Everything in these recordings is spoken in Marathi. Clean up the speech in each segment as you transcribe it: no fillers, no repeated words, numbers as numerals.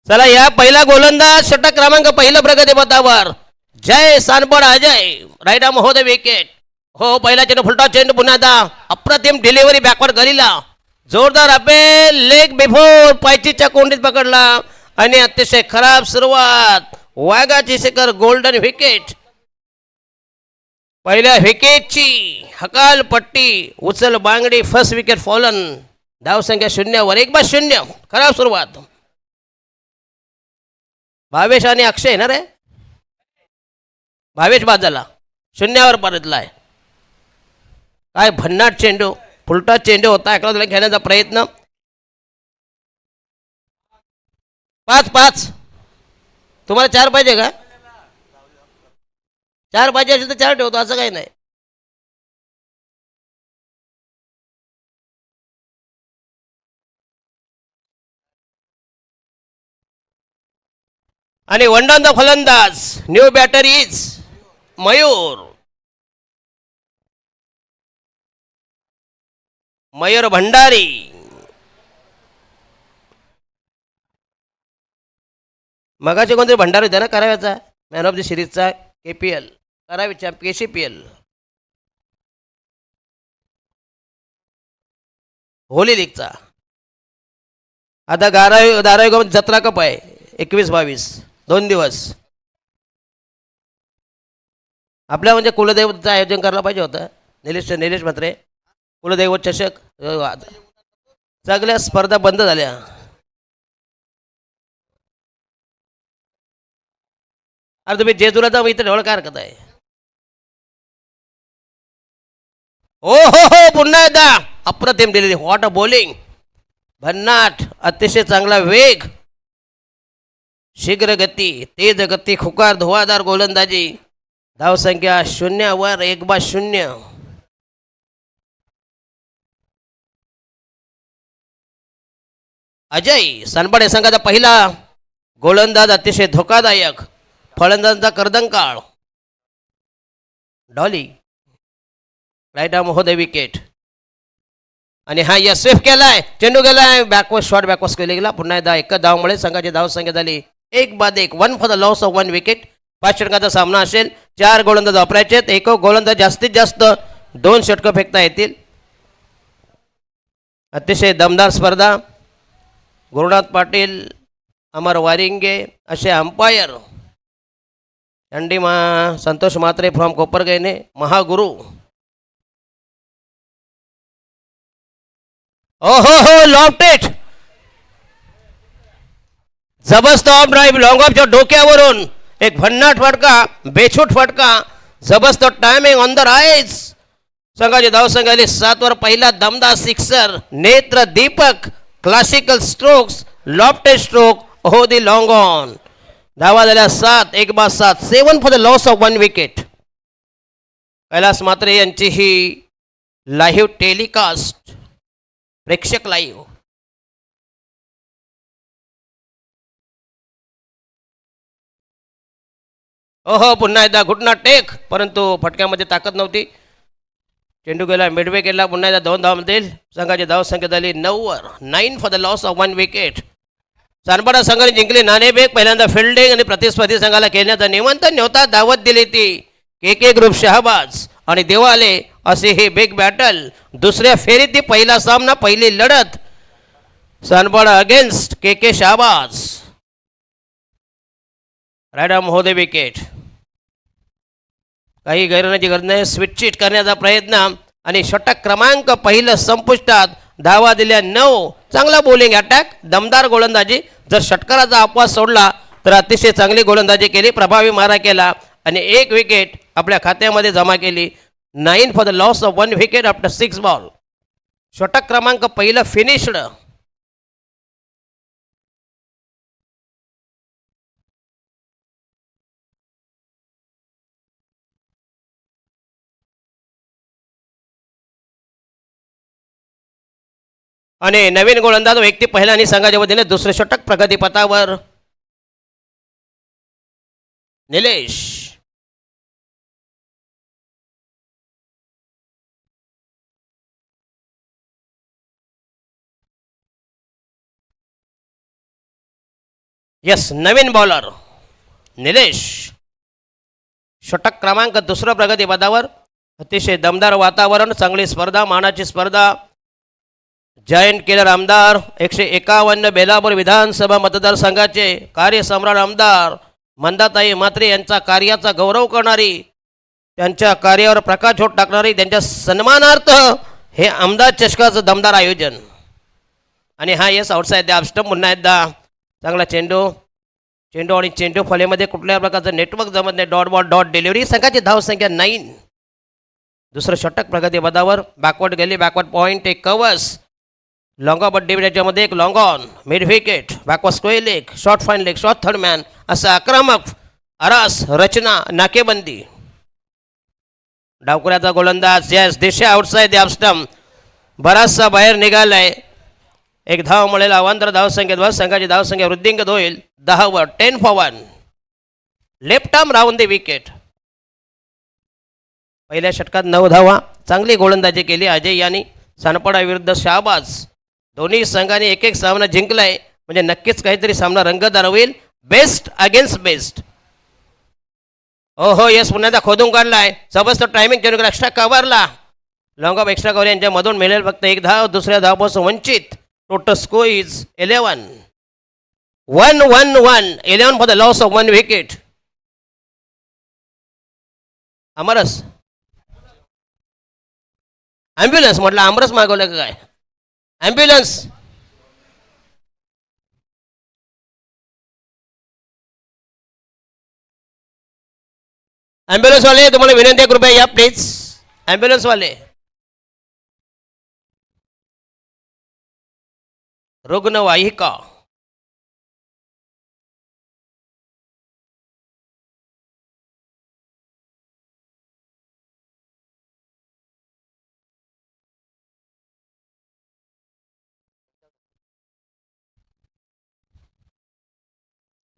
चला या पहिला गोलंदाज षटक क्रमांक पहिलं प्रगती पथावर जय सानपड अजय राईट आर्म हो द विकेट. हो पहिला चेंडू फुलटॉस चेंडू पुन्हा आता अप्रतिम डिलिव्हरी बॅकवर्ड गलीला जोरदार अपेल लेग बिफोर पायचीच्या कोंडीत पकडला आणि अतिशय खराब सुरुवात वाघाची शिखर गोल्डन विकेट. पहिल्या विकेटची हकालपट्टी उचल बांगडी फर्स्ट विकेट फॉलन. धावसंख्या 0 1 बाद 0. खराब सुरुवात. भावेश आणि अक्षय ना रे. भावेश बाद झाला 0 परतलाय. काय भन्नाट चेंडू फुलटॉस चेंडू होता अकरा घेण्याचा प्रयत्न. 5 तुम्हाला 4 पाहिजे का? 4 पाहिजे असेल तर 4 ठेवतो असं काही नाही. आणि वन डाऊन द फलंदाज new batter is Mayur. Mayur Bhandari. मगाचे कोणतरी भंडारी होता ना कराव्याचा मॅन ऑफ द सिरीजचा KPL करावी KCPL होली लीगचा. आता धारावी जत्रा कप आहे 21-22 2 दिवस. आपल्या म्हणजे कुलदैवतचं आयोजन करायला पाहिजे होतं. निलेश म्हात्रे कुलदैवत चषक. सगळ्या स्पर्धा बंद झाल्या. अरे तुम्ही जेजुला तर इथे ढवळ काय हरकत आहे. ओ हो पुन्हा एकदा अप्रतिम दिलेली व्हॉट अ बॉलिंग. भन्नाट अतिशय चांगला वेग शीघ्र गती तेज गती खुकार धुवादार गोलंदाजी. धावसंख्या 0 1 बाद 0. अजय सानपडे संघाचा पहिला गोलंदाज अतिशय धोकादायक फलंदाजांचा कर्दंकाळ डॉली राईट आर्म हो द विकेट. आणि हा स्विफ्ट केलाय चेंडू गेलाय बॅकवर्ड शॉट बॅकवर्ड केले गेला. पुन्हा एकदा एकच धावमुळे संघाची धावसंख्या झाली 1 बाद 1 1 for the loss of 1 wicket. 5 षटकाचा सामना असेल. 4 गोलंदाज वापरायचे. एक गोलंदाज जास्तीत जास्त 2 षटकं फेकता येतील. अतिशय दमदार स्पर्धा. गुरुनाथ पाटील अमर वारिंगे असे अंपायर. संतोष म्हात्रे फ्रॉम कोपरगैने महागुरु. हो लॉफ्टेड जबरदस्त ऑफ ड्राईव्ह लॉंग ऑफच्या डोक्यावरून एक भन्नाट फटका बेछूट फटका जबरदस्त टायमिंग ऑन द राईज. संघाची धावसंख्या आली 7 वर. पहिला दमदार सिक्सर नेत्र Deepak classical strokes lofted stroke हो दी लॉंग ऑन. धावा झाल्या 7 1 बाद 7 7 for the loss of 1 wicket. Kailas Mhatre यांची ही लाईव्ह टेलिकास्ट प्रेक्षक लाईव्ह. ओहो पुन्हा एकदा घुटना टेक परंतु फटक्यामध्ये ताकद नव्हती. चेंडू गेला मिडवे केला. पुन्हा एकदा 2 धावांमध्ये संघाची धावसंख्या झाली 9 9 for the loss of 1 wicket. Sanpada संघाने जिंकले नाणेफेक. पहिल्यांदा फिल्डिंग आणि प्रतिस्पर्धी संघाला खेळण्याचं निमंत्रण न्यावता दावत दिली ती KK ग्रुप शहाबाज आणि देवाले असे हे बिग बॅटल. दुसऱ्या फेरीत पहिला सामना पहिली लढत Sanpada against KK Shahbaz. Right arm over the wicket. काही गैरण्याची गरज नाही. स्विच करण्याचा प्रयत्न आणि षटक क्रमांक पहिलं संपुष्टात. धावा दिल्या 9. चांगला बॉलिंग अटॅक दमदार गोलंदाजी. जर षटकाराचा अपवाद सोडला तर अतिशय चांगली गोलंदाजी केली. प्रभावी मारा केला आणि 1 विकेट आपल्या खात्यामध्ये जमा केली. 9 for the loss of 1 wicket after 6 ball. षटक क्रमांक पहिलं फिनिश्ड. आणि नवीन गोलंदाज व्यक्ती पहिला आणि संघाच्या वतीने दुसरे षटक प्रगतीपथावर निलेश. यस, नवीन बॉलर निलेश. षटक क्रमांक दुसरा प्रगती पदावर. अतिशय दमदार वातावरण, चांगली स्पर्धा, मानाची स्पर्धा. जयंत किलर आमदार 151 बेलापूर विधानसभा मतदारसंघाचे कार्यसम्राट आमदार मंदाताई म्हात्रे यांचा कार्याचा गौरव करणारी, त्यांच्या कार्यावर प्रकाशझोत टाकणारी, त्यांच्या सन्मानार्थ हे आमदार चषकाचं दमदार आयोजन. आणि हा येस आउटसाईड द ऑफ पुन्हा एकदा चांगला चेंडू आणि चेंडू फलेमध्ये कुठल्या प्रकारचं नेटवर्क जमत नाही. Dot ball dot delivery. संघाची धावसंख्या 9. दुसरं षटक प्रगती पदावर. बॅकवर्ड गेली, बॅकवर्ड पॉईंट, एक कवर्स. लॉंग ऑफ डिव्हिड याच्यामध्ये एक long on, mid wicket, backward square leg, short fine leg, short third man, असं आक्रमक आरास रचना, नाकेबंदी. डावकुऱ्याचा गोलंदाज yes, Disha outside the of बराचसा बाहेर निघालाय. एक धाव मिळेल. अवांतर धावसंख्येवर संघाची धावसंख्या वृद्धिंगत होईल 10 वर. 10 for 1. Left arm round the wicket. पहिल्या षटकात 9 धावा. चांगली गोलंदाजी केली अजय यांनी. सानपडा विरुद्ध शाहबाज. दोन्ही संघांनी एक एक सामना जिंकलाय, म्हणजे नक्कीच काहीतरी सामना रंगतदार होईल. Best against best. ओहो यस, पुन्हा खोदून काढलाय. जबरदस्त टायमिंग चेंडू एक्स्ट्रा कव्हरला. लॉंग ऑफ एक्स्ट्रा कव्हर यांच्यामधून मिळेल फक्त एक धाव. दुसऱ्या धावपासून वंचित. Total score is 11. 1-1-1. 11 for the loss of 1 wicket. अमरस ॲम्ब्युलन्स म्हटलं, अमरस मागवलं का काय? ॲम्ब्युलन्स. ॲम्ब्युलन्सवाले तुम्हाला विनंती आहे, कृपया या प्लीज. ॲम्ब्युलन्सवाले. रुग्णवाहिका.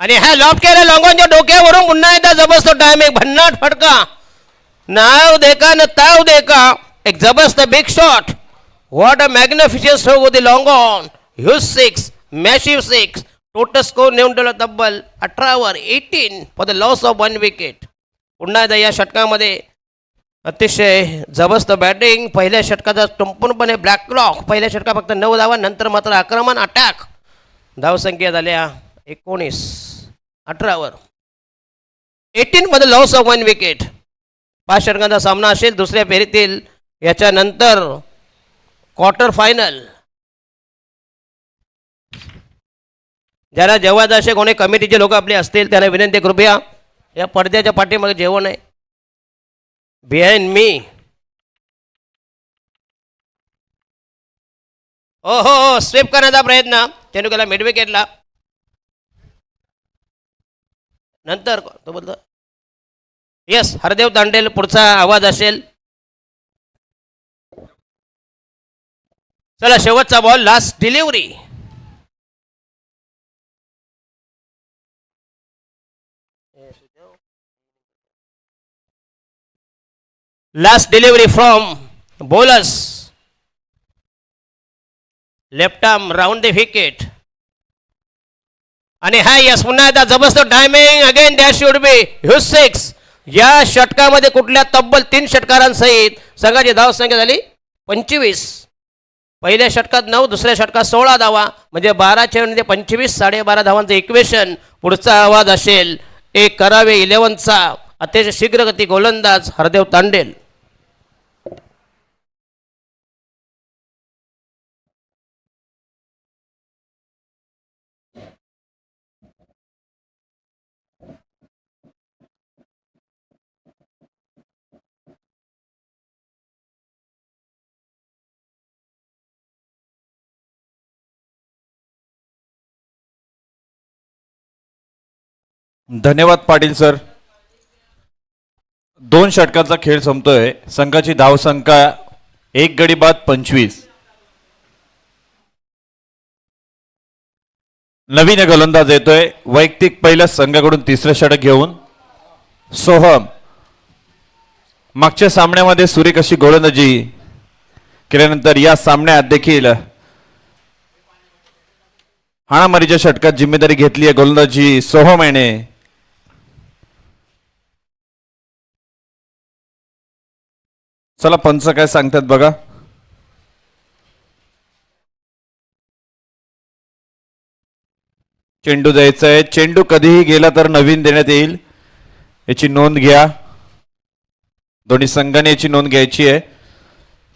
आणि हा लॉफ्ट केला लॉंगॉनच्या डोक्यावरून. पुन्हा एकदा जबरदस्त टाइम, एक भन्नाट फटका. नाव देखा न ताव देखा. एक जबरदस्त big shot. What a magnificent stroke होती long on. Huge 6, massive 6. Total score नेऊन ठेवला तब्बल 18 वर. 18 for the loss of 1 wicket. पुन्हा एकदा या षटकामध्ये अतिशय जबरदस्त बॅटिंग. पहिल्या षटकाचा संपूर्णपणे ब्लॅक क्लॉक. पहिल्या षटकात फक्त 9 धावा, नंतर मात्र आक्रमण, अटॅक. धावसंख्या झाल्या 19. 18 वर. 18 for the loss of 1 wicket. 5 षटकांचा सामना असेल दुसऱ्या फेरीतील. याच्यानंतर क्वार्टर फायनल. ज्याला जेवायचं असे कोणी कमिटीचे लोक आपले असतील त्यांना विनंती, कृपया या पडद्याच्या पाठीमागे जेवण आहे. Behind me. हो हो हो, स्वीप करण्याचा प्रयत्न. चेंडू केला मिड विकेटला. नंतर तो बोलतो यस, हरदेव तांडेल पुढचा आवाज असेल. चला शेवटचा ball, last delivery. Last delivery from bowlers. Left arm round the wicket. आणि हा यस, पुन्हा एकदा जबरदस्त timing. Again that should be huge 6. या षटकामध्ये कुठल्या तब्बल 3 षटकारांसहित संघाची धावसंख्या झाली 25. पहिल्या षटकात 9, दुसऱ्या षटकात 16 धावा, म्हणजे 12 चेंडूमध्ये 25, 12.5 धावांचं इक्वेशन. पुढचा आवाज असेल एक करावे 11चा अतिशय शीघ्रगती गोलंदाज हरदेव तांडेल. धन्यवाद पाटील सर. 2 षटकांचा खेळ संपतोय. संघाची धावसंख्या 1 गडी बाद 25. नवीन गोलंदाज येतोय वैयक्तिक पहिल्या संघाकडून 3रं षटक घेऊन. सोहम. मागच्या सामन्यामध्ये सुरेख अशी गोलंदाजी केल्यानंतर या सामन्यात देखील हाणामारीच्या षटकात जिम्मेदारी घेतली आहे गोलंदाजी सोहम याने. चला पंच काय सांगतात बघा. चेंडू द्यायचा आहे. चेंडू कधीही गेला तर नवीन देण्यात येईल, याची नोंद घ्या. दोन्ही संघाने याची नोंद घ्यायची आहे.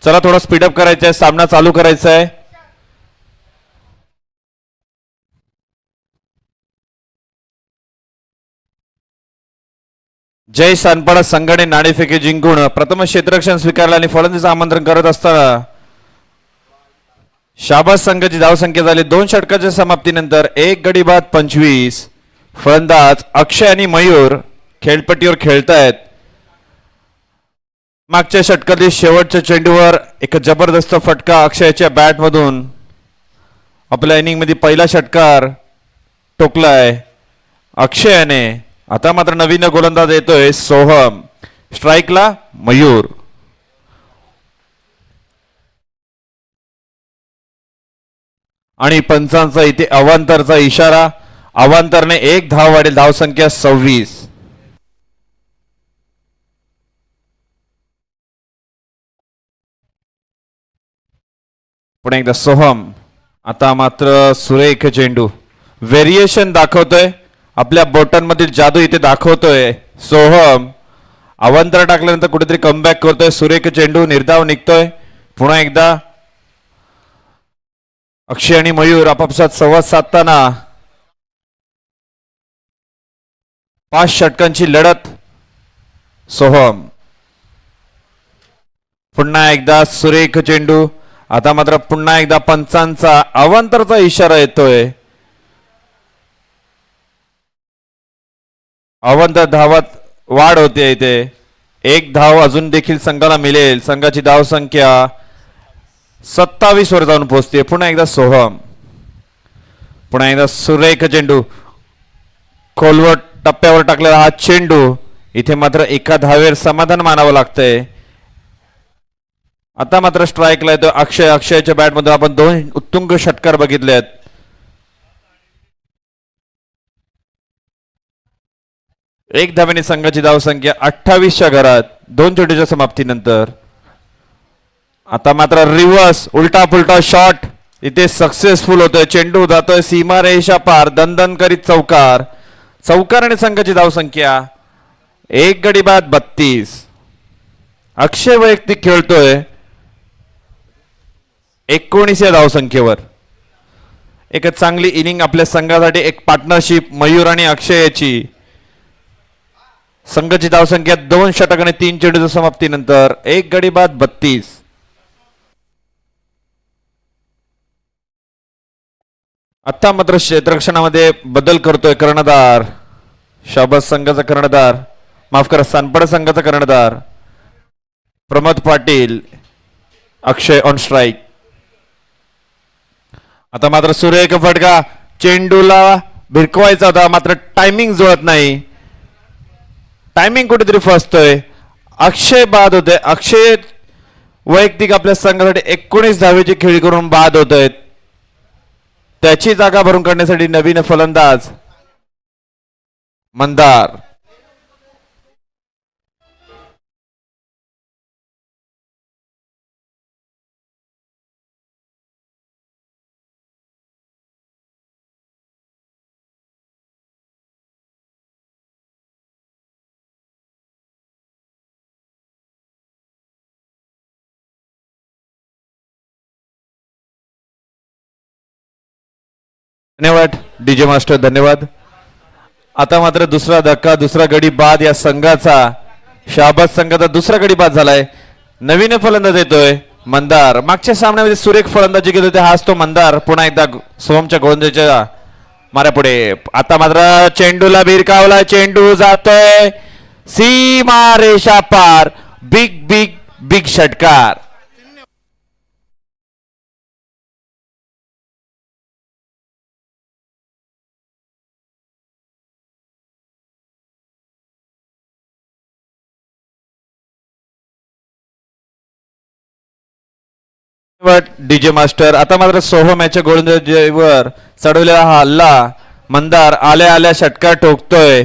चला थोडा स्पीडअप करायचा आहे, सामना चालू करायचा आहे. जय सानपाडा संघाने नाणेफेकी जिंकून प्रथम क्षेत्ररक्षण स्वीकारले आणि फलंदाजीचं आमंत्रण करत असताना शाबाज संघाची धावसंख्या झाली 2 षटकाच्या समाप्तीनंतर 1 गडी बाद 25. फलंदाज अक्षय आणि मयूर खेळपट्टीवर खेळतायत. मागच्या षटकातील शेवटच्या चेंडूवर एक जबरदस्त फटका अक्षयच्या बॅटमधून आपल्या इनिंगमध्ये पहिला षटकार ठोकलाय अक्षयाने. आता मात्र नवीन गोलंदाज येतोय सोहम. स्ट्राईकला मयूर. आणि पंचांचा इथे अवांतरचा इशारा. अवांतरने 1 धाव वाढेल, धावसंख्या 26. पुन्हा एकदा सोहम. आता मात्र सुरेख चेंडू. व्हेरिएशन दाखवतोय, आपल्या बोटांमधील जादू इथे दाखवतोय सोहम. अवांतर टाकल्यानंतर कुठेतरी कमबॅक करतोय. सुरेख चेंडू, निर्धाव निघतोय. पुन्हा एकदा अक्षय आणि मयूर आपापसात संवाद साधताना 5 षटकांची लढत. सोहम पुन्हा एकदा सुरेख चेंडू. आता मात्र पुन्हा एकदा पंचांचा अवांतरचा इशारा येतोय. अवांतर धावात वाढ होते इथे. 1 धाव अजून देखील संघाला मिळेल. संघाची धावसंख्या 27 वर जाऊन पोहोचते. पुन्हा एकदा सोहम. पुन्हा एकदा सुरेख चेंडू. खोलवर टप्प्यावर टाकलेला हा चेंडू. इथे मात्र एका धावेवर समाधान मानावं लागतंय. आता मात्र स्ट्राईकला येतो अक्षय. अक्षयच्या बॅटमधून आपण 2 उत्तुंग षटकार बघितले आहेत. एक धावेने संघाची धावसंख्या 28च्या घरात 2 चेंडूच्या समाप्तीनंतर. आता मात्र रिव्हर्स उलटा पुलटा शॉट इथे सक्सेसफुल होतोय. चेंडू जातोय सीमारेषा पार. दणदण करीत चौकार. चौकार आणि संघाची धावसंख्या 1 गडी बाद 32. अक्षय वैयक्तिक खेळतोय 19 या धावसंख्येवर. एक चांगली इनिंग आपल्या संघासाठी. एक पार्टनरशिप मयूर आणि अक्षय याची. संघाची धावसंख्या 2 षटक आणि 3 चेंडूच्या समाप्तीनंतर 1 गडी बाद 32. आता मात्र क्षेत्ररक्षणामध्ये बदल करतोय कर्णधार. शाबाज संघाचा कर्णधार, माफ करा सानपाडा संघाचा कर्णधार प्रमोद पाटील. अक्षय ऑन स्ट्राईक. आता मात्र सुरेख फटका. चेंडूला भिरकवायचा होता मात्र टायमिंग जुळत नाही. टायमिंग कुठेतरी फसतोय. अक्षय बाद होते. अक्षय वैयक्तिक आपल्या संघासाठी 19 धावेची खेळी करून बाद होत आहेत. त्याची जागा भरून काढण्यासाठी नवीन फलंदाज मंदार. धन्यवाद डीजे मास्टर, धन्यवाद. आता मात्र दुसरा धक्का, दुसरा गडी बाद या संघाचा. शाबाज संघाचा दुसरा गडी बाद झालाय. नवीन फलंदाज येतोय मंदार. मागच्या सामन्यामध्ये सुरेख फलंदाजी केली होती. हाच तो मंदार पुन्हा एकदा सोमच्या गोलंदाजीच्या माऱ्या पुढे. आता मात्र चेंडूला भिरकावला. चेंडू जातोय सीमा रेषा पार. बिग बिग बिग षटकार. DJ master. आता मात्र सोहम याच्या गोलंदाजीवर चढवलेला हा हल्ला मंदार आल्या आल्या षटकार ठोकतोय.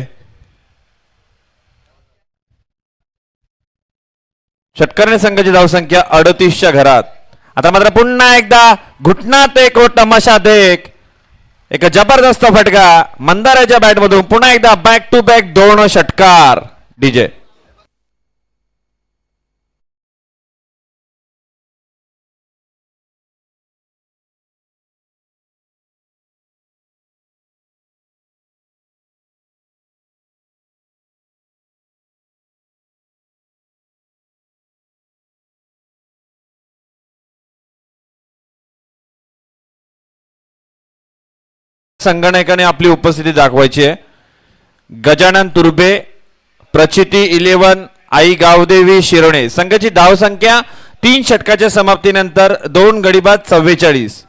षटकाराने संघाची धावसंख्या 38च्या घरात. आता मात्र पुन्हा एकदा घुटणात एक व तमाशात एक जबरदस्त फटका मंदाराच्या बॅट मधून. पुन्हा एकदा बॅक टू बॅक 2 षटकार. डीजे संगणकाने आपली उपस्थिती दाखवायची आहे. गजानन तुर्बे, प्रचिती 11, आई गावदेवी शिरोणे. संघाची धावसंख्या 3 षटकाच्या समाप्तीनंतर 2 गडी बाद 44.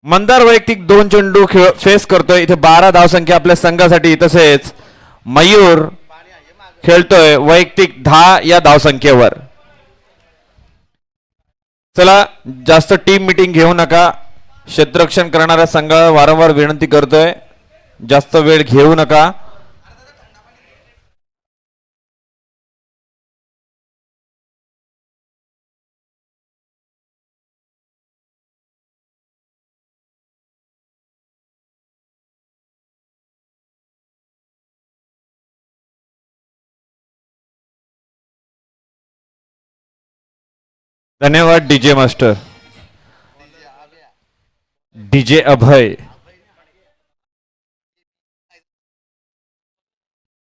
मंदार वैयक्तिक 2 चेंडू फेस करतोय. इथे 12 धावसंख्या आपल्या संघासाठी. तसेच मयूर खेळतोय वैयक्तिक 10 या धावसंख्येवर. चला जास्त टीम मीटिंग घेऊ नका. क्षेत्ररक्षण करणाऱ्या संघाला वारंवार विनंती करतोय जास्त वेळ घेऊ नका. धन्यवाद डीजे मास्टर. डीजे अभय.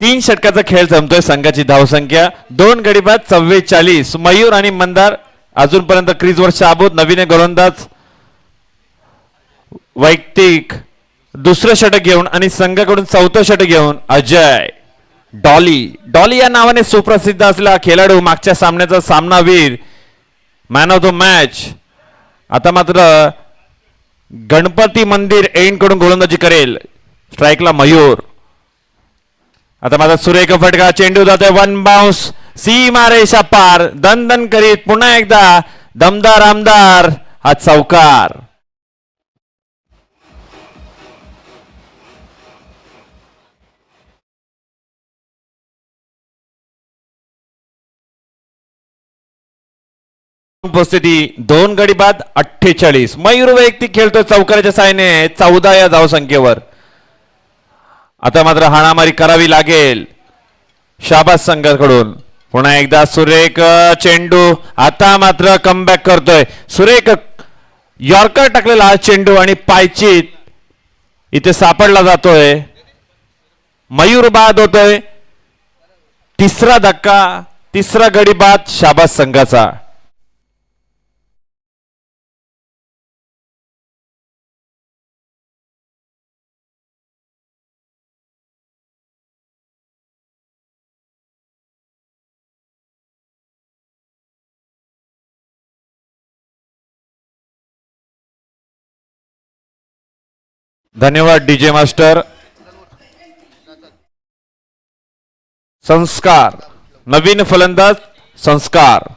3 षटकाचा खेळ जमतोय. संघाची धावसंख्या 2 गडी बाद 44. मयूर आणि मंदार अजूनपर्यंत क्रीजवर शाबूत. नवीन गोलंदाज वैयक्तिक दुसरं षटक घेऊन आणि संघाकडून 4थं षटक घेऊन अजय. डॉली या नावाने सुप्रसिद्ध असलेला खेळाडू मागच्या सामन्याचा सामनावीर, मॅन ऑफ द मॅच. आता मात्र गणपती मंदिर एंड कडून गोलंदाजी करेल. स्ट्राईकला मयूर. आता माझा सुरेख फटका. चेंडू जातोय 1 बाउन्स सीमा रेषा पार. दन करीत पुन्हा एकदा दमदार आमदार हा चौकार. उपस्थिती 2 गडी बाद 48. मयूर वैयक्तिक खेळतोय चौकाराच्या साहाय्याने 14 या धावसंख्येवर. आता मात्र हाणामारी करावी लागेल शाबास संघाकडून. पुन्हा एकदा सुरेख चेंडू. आता मात्र कमबॅक करतोय सुरेख. यॉर्कर टाकलेला हा चेंडू आणि पायचीत इथे सापडला जातोय. मयूर बाद होतोय. 3रा धक्का, 3रा गडी बाद शाबास संघाचा. धन्यवाद डीजे मास्टर. संस्कार नवीन फलंदाज संस्कार.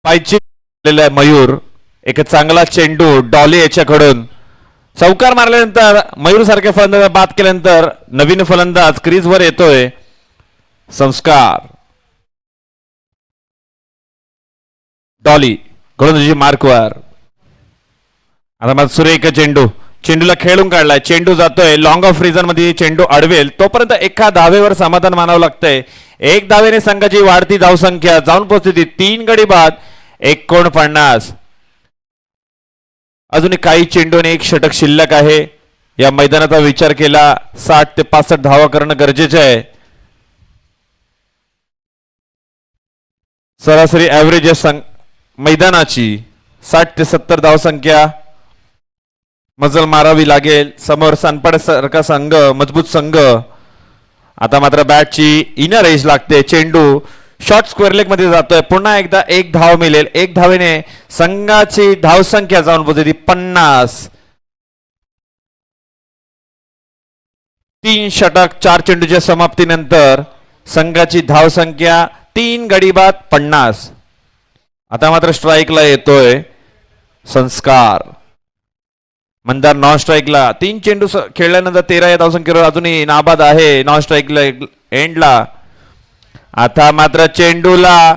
पायची मयूर. एक चांगला चेंडू डॉली याच्याकडून. चौकार मारल्यानंतर मयूर सारख्या फलंदाज बाद केल्यानंतर नवीन फलंदाज क्रीज वर येतोय संस्कार. डॉली गोलंदाजी मार्कवर. आता मग सुरेख चेंडूला खेळून काढलाय. चेंडू जातोय लॉंग ऑफ रिझन मध्ये. चेंडू अडवेल तोपर्यंत एका धावेवर समाधान मानावं लागतंय. 1 धावेने संघाची वाढती धावसंख्या जाऊन पोहोचती 3 गडी बाद 49. अजून काही चेंडू आणि 1 षटक शिल्लक आहे. या मैदानाचा विचार केला 60 ते 65 धावा करणं गरजेचं आहे. सरासरी ऍव्हरेज मैदानाची 60 ते 70 धावसंख्या मजल मारावी लागेल. समोर सानपाड सारखा संघ, मजबूत संघ. आता मात्र बॅटची इनर एज लागते. चेंडू शॉर्ट स्क्वेअर लेग मध्ये जातोय. पुन्हा एकदा एक धाव मिळेल. एक धावेने संघाची धावसंख्या जाऊन पोहोचली 50. 3 षटक 4 चेंडूच्या समाप्तीनंतर संघाची धावसंख्या 3 गडी बाद 50. आता मात्र स्ट्राईकला येतोय संस्कार. मंदार नॉन स्ट्राईकला 3 चेंडू खेळल्यानंतर 13 या धावसंख्येवर अजूनही नाबाद आहे. नॉन स्ट्राईकला एंडला. आता मात्र चेंडूला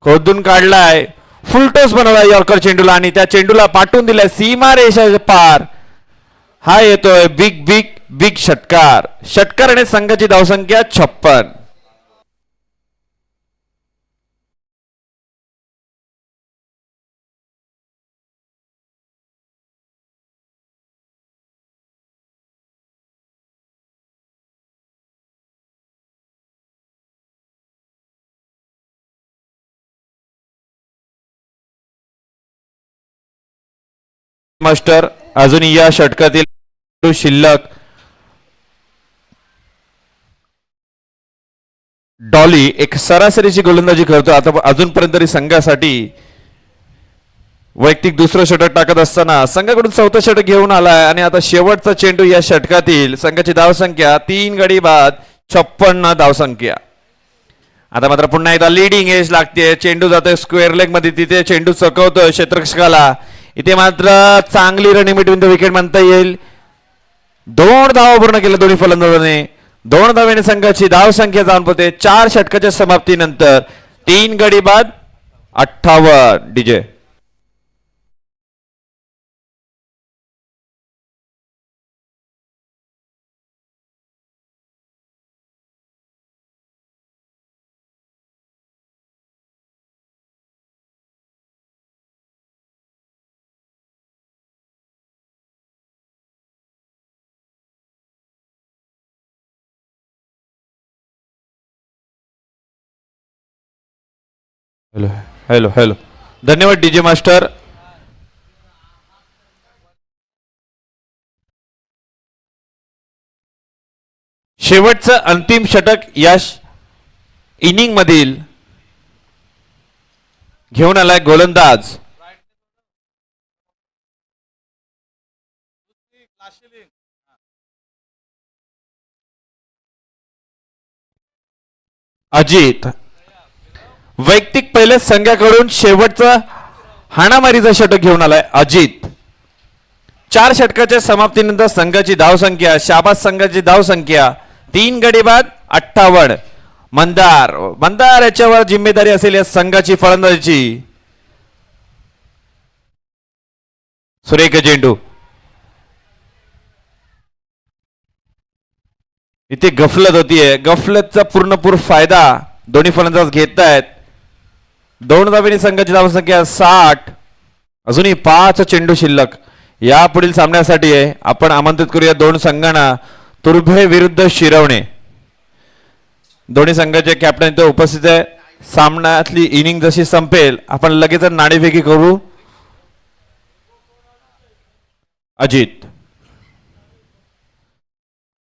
खोदून काढलाय. फुलटॉस बनवलाय यॉर्कर चेंडूला आणि त्या चेंडूला पाठवून दिलाय सीमा रेषेच्या पार. हा येतोय बिग बिग बिग षटकार. षटकार आणि संघाची धावसंख्या 56. मास्टर अजून या षटकातील शिल्लक डॉली एक सरासरीची गोलंदाजी करतो. आता अजूनपर्यंत तरी संघासाठी वैयक्तिक दुसरं षटक टाकत असताना संघाकडून चौथं षटक घेऊन आलाय आणि आता शेवटचा चेंडू या षटकातील. संघाची धावसंख्या 3 गडी बाद 56 धावसंख्या. आता मात्र पुन्हा एकदा लिडिंग एज लागते. चेंडू जातोय स्क्वेअर लेग मध्ये. तिथे चेंडू चकवतोय क्षेत्ररक्षकाला. इथे मात्र चांगली रनिंग बिटवीन द विकेट म्हणता येईल. 2 धावा पूर्ण केल्या दोन्ही फलंदाजांनी. 2 धावेने संघाची धावसंख्या जाऊन पोहोचते 4 षटकाच्या समाप्तीनंतर 3 गडी बाद 58. DJ hello hello hello. धन्यवाद डीजे मास्टर. शेवटचं अंतिम षटक या इनिंग मधील घेऊन आलाय गोलंदाज अजित. वैयक्तिक पहिले संघाकडून शेवटचं हाणामारीचं षटक घेऊन आलाय अजित. 4 षटकाच्या समाप्तीनंतर संघाची धावसंख्या शाबास संघाची धावसंख्या 3 गडी बाद 58. मंदार मंदार याच्यावर जिम्मेदारी असेल या संघाची फलंदाजीची. सुरेख चेंडू. इथे गफलत होतीये. गफलतचा पूर्णपूर फायदा दोन्ही फलंदाज घेत आहेत. 2 धावेने संघाची धावसंख्या 60. अजूनही 5 चेंडू शिल्लक या पुढील सामन्यासाठी आहे. आपण आमंत्रित करूया 2 संघांना. तुर्भे विरुद्ध शिरवणे. दोन्ही संघाचे कॅप्टन इथे उपस्थित आहे. सामन्यातली इनिंग जशी संपेल आपण लगेच नाणेफेकी करू. अजित.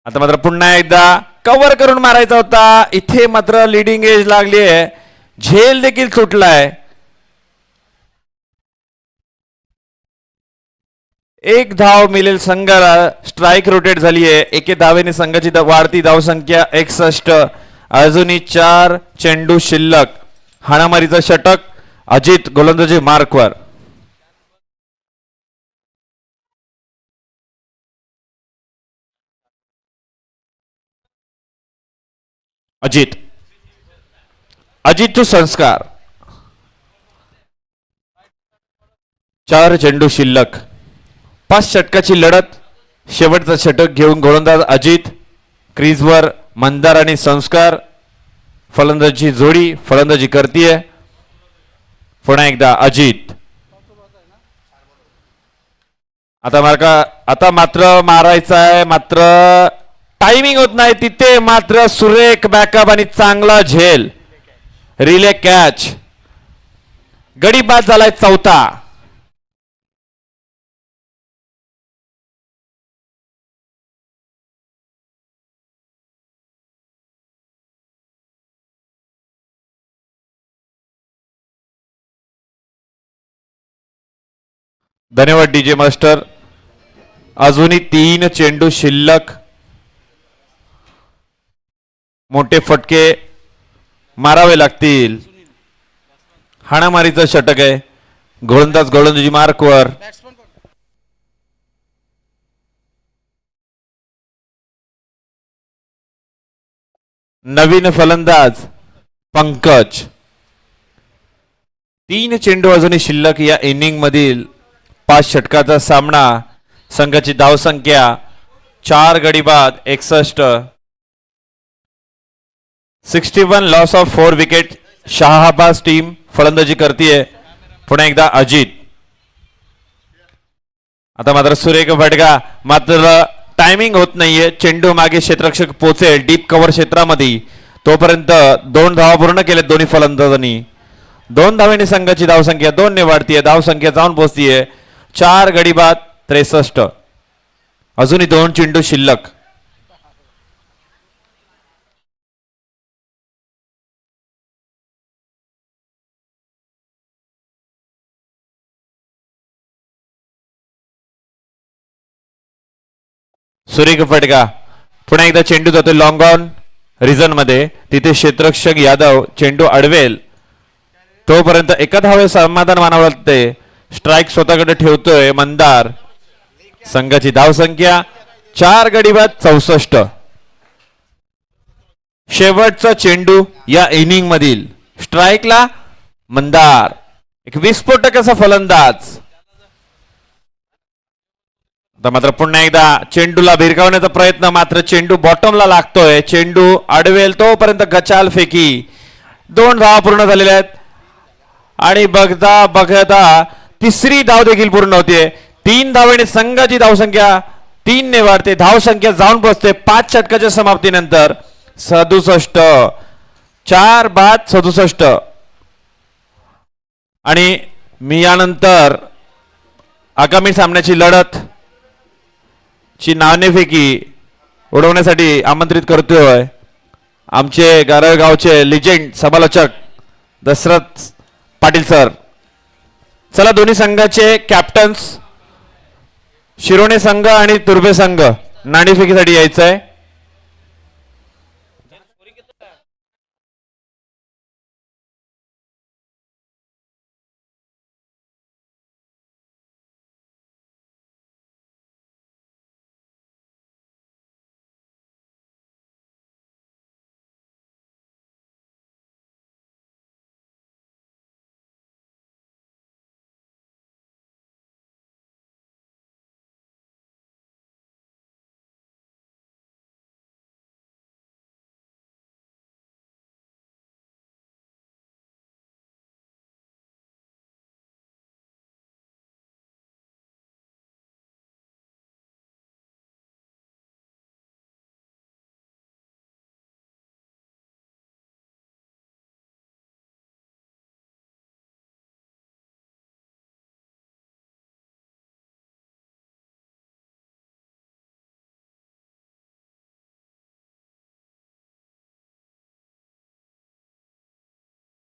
आता मात्र पुन्हा एकदा कव्हर करून मारायचा होता. इथे मात्र लिडिंग एज लागली आहे. झेल देखील सुटलाय. एक धाव मिळेल संघाला. स्ट्राईक रोटेट झाली आहे. एके धावेने संघाची वाढती धावसंख्या 61. अजूनही 4 चेंडू शिल्लक. हाणामारीचं षटक. अजित गोलंदाजी मार्कवर. अजित. अजितचे संस्कार. 4 चेंडू शिल्लक. 5 षटकाची लढत. शेवटचा षटक घेऊन गोलंदाज अजित. क्रीजवर मंदार आणि संस्कार. फलंदाजी जोडी फलंदाजी करतीये. पुन्हा एकदा अजित. आता मात्र मारायचा आहे. मात्र टायमिंग होत नाही. तिथे मात्र सुरेख बॅकअप आणि चांगला झेल. Relay catch. गडी बाद झालाय 4था. धन्यवाद डीजे मास्टर. अजूनही 3 चेंडू शिल्लक. मोठे फटके मारावे लागतील. हाणामारीचं षटक आहे. गोलंदाजी मार्कवर. नवीन फलंदाज पंकज. 3 चेंडू अजूनही शिल्लक या इनिंग मधील 5 षटकाचा सामना. संघाची धावसंख्या 4 गडी बाद 61. 61 loss of 4 wicket. Shahbaz team फलंदाजी करतीये. पुन्हा एकदा अजित. आता मात्र सुरेख फटका. मात्र टायमिंग होत नाहीये. चेंडू मागे क्षेत्ररक्षक पोचेल डीप कव्हर क्षेत्रामध्ये तोपर्यंत 2 धावा पूर्ण केलेत दोन्ही फलंदाजांनी. 2 धावेने संघाची धावसंख्या 2 ने वाढतीये. धावसंख्या जाऊन पोहोचतीये 4 गडी बाद 63. अजूनही 2 चेंडू शिल्लक. सुरेख फटका. पुन्हा एकदा चेंडू जातो लॉंग ऑन रिझन मध्ये. तिथे क्षेत्ररक्षक यादव चेंडू अडवेल तोपर्यंत एका धावे समाधान मानावं लागते. स्ट्राईक स्वतःकडे ठेवतोय मंदार. संघाची धावसंख्या 4 गडी बाद 64. शेवटचा चेंडू या इनिंग मधील. स्ट्राईकला मंदार. एक विस्फोटक असा फलंदाज. मात्र पुन्हा एकदा चेंडूला भिरकावण्याचा प्रयत्न. मात्र चेंडू बॉटमला लागतोय. चेंडू अडवेल तोपर्यंत गचाल फेकी. 2 धावा पूर्ण झालेल्या आहेत. आणि बघता बघता तिसरी धाव देखील पूर्ण होते. 3 धावेने संघाची धावसंख्या 3 ने वाढते. धावसंख्या जाऊन पोहोचते 5 षटकाच्या समाप्तीनंतर 67. 4 बाद 67. आणि मी यानंतर आगामी सामन्याची लढत ची नाणेफेकी उडवण्यासाठी आमंत्रित करतोय आमचे गारगावचे लिजेंड समालोचक दशरथ पाटील सर. चला दोन्ही संघाचे कॅप्टन्स शिरोणे संघ आणि तुर्भे संघ नाणेफेकीसाठी यायचंय.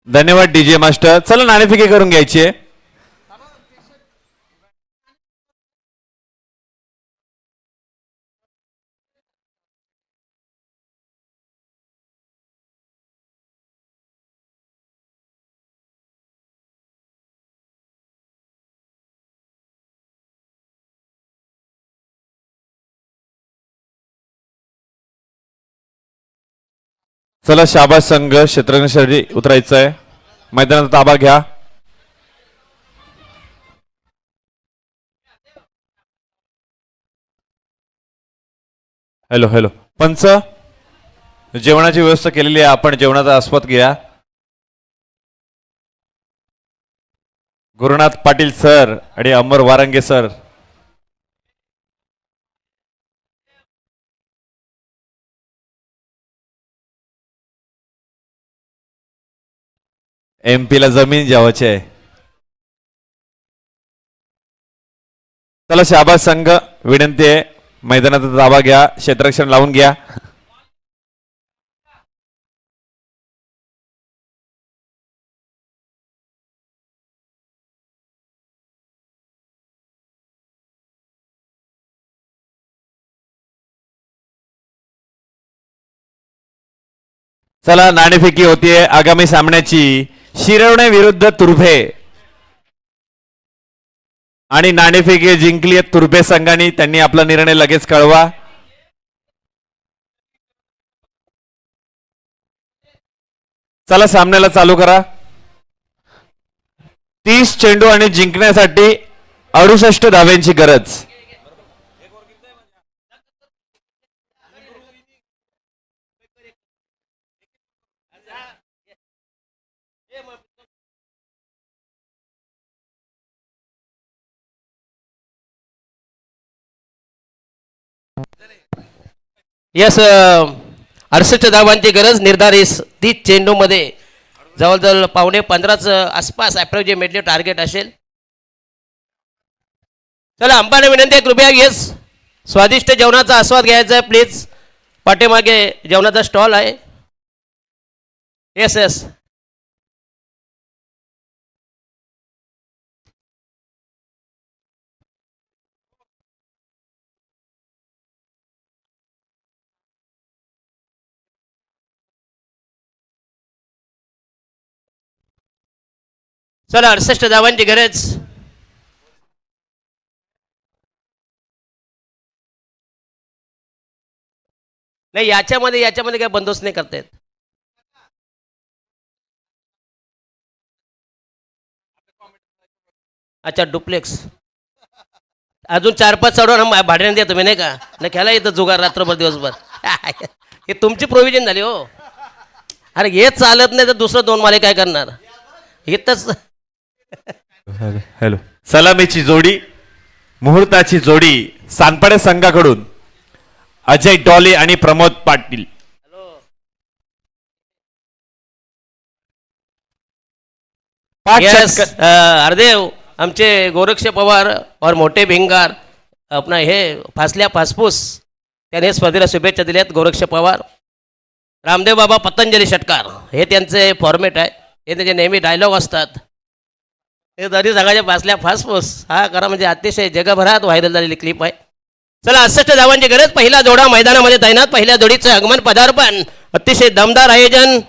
धन्यवाद डीजे मास्टर. चला नाणेफेकी करून घ्यायची. चला शाबास संघ क्षेत्ररक्षणासाठी उतरायचं आहे. मैदानाचा ताबा घ्या. हॅलो हॅलो पंच, जेवणाची व्यवस्था केलेली आहे. आपण जेवणाचा आस्वाद घ्या. गुरुनाथ पाटील सर आणि अमर वारंगे सर. MP ला जमीन द्यावाची आहे. चला शाबास संघ विनंती आहे मैदानाचा ताबा घ्या. क्षेत्ररक्षण लावून घ्या. चला नाणेफेकी होतीये आगामी सामन्याची. शिरवणे विरुद्ध तुर्भे आणि नाणेफेकी जिंकली तुर्भे संघाने. त्यांनी आपला निर्णय लगेच कळवा. चला सामन्याला चालू करा. 30 चेंडू आणि जिंकण्यासाठी 68 धाव्यांची गरज. यस 68 धावांची गरज निर्धारित 30 चेंडूमध्ये. जवळजवळ 15.5 आसपास अप्रॉक्सिमेटली टार्गेट असेल. चला अंपायरला विनंती आहे, कृपया येस स्वादिष्ट जेवणाचा आस्वाद घ्यायचा आहे प्लीज. पाठीमागे जेवणाचा स्टॉल आहे. Yes yes. चला 68 धावांची गरज. नाही याच्यामध्ये काय बंदोबस्त नाही करता येत. अच्छा डुप्लेक्स अजून 4-5 चढवून भाड्याने द्या तुम्ही नाही का. नाही खेळा येतं जुगार रात्रभर दिवसभर. हे तुमची प्रोव्हिजन झाली हो. अरे हे चालत नाही तर दुसरं 2 माले काय करणार इथंच. हॅलो. सलामीची जोडी मुहूर्ताची जोडी सानपाडे संघाकडून अजय डॉले आणि प्रमोद पाटील. पाच यस षटक- हरदेव आमचे गोरक्ष पवार और मोठे भिंगार अपना हे फासल्या फासफूस त्याने स्पर्धेला शुभेच्छा दिल्यात. गोरक्ष पवार रामदेव बाबा पतंजली षटकार हे त्यांचे फॉर्मेट आहे. हे त्यांचे नेहमी डायलॉग असतात. हे तरी सांगायचे फासल्या फासफूस हा करा म्हणजे अतिशय जगभरात व्हायरल झालेली क्लिप आहे. चला 68 धावांची गरज. पहिला जोडा मैदानामध्ये तैनात. पहिल्या जोडीचं आगमन पदार्पण. अतिशय दमदार आयोजन.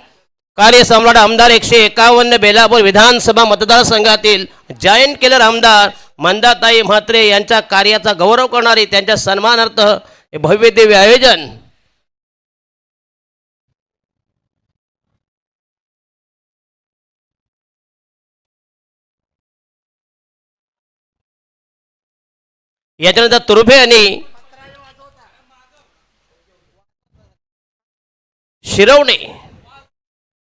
कार्यसम्राट आमदार 151 बेलापूर विधानसभा मतदारसंघातील जॉईंट किलर आमदार मंदाताई म्हात्रे यांच्या कार्याचा गौरव करणारी त्यांच्या सन्मानार्थ हे भव्य दिव्य आयोजन. याच्यानंतर तुर्भे आणि शिरवणे.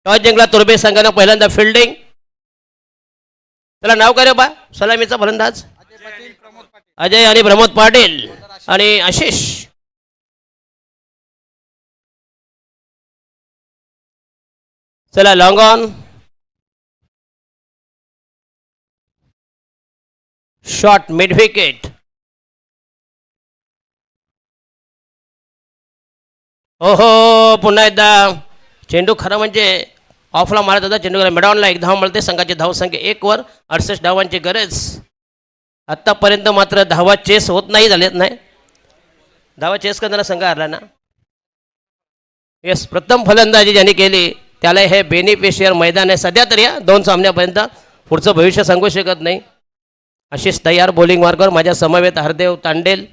टॉस जिंकला तुर्भे संघानं. पहिल्यांदा फिल्डिंग. त्याला नाव काय रे बा सलामीचा फलंदाज. अजय आणि प्रमोद पाटील आणि आशिष. चला long on. Shot mid wicket. ओहो पुन्हा एकदा चेंडू खरं म्हणजे ऑफला मारत होता. चेंडूला मिडॉनला 1 धाव मिळते. संघाची धावसंख्या 1 वर. 68 धावांची गरज. आत्तापर्यंत मात्र धावा चेस होत नाही झालेत. नाही धावा चेस करताना संघ हरला ना. येस प्रथम फलंदाजी ज्यांनी केली त्याला हे बेनिफिशियर मैदान आहे सध्या तरी. या 2 सामन्यापर्यंत पुढचं भविष्य सांगू शकत नाही. आशिष तयार बॉलिंग मार्गावर. माझ्या समवेत हरदेव तांडेल.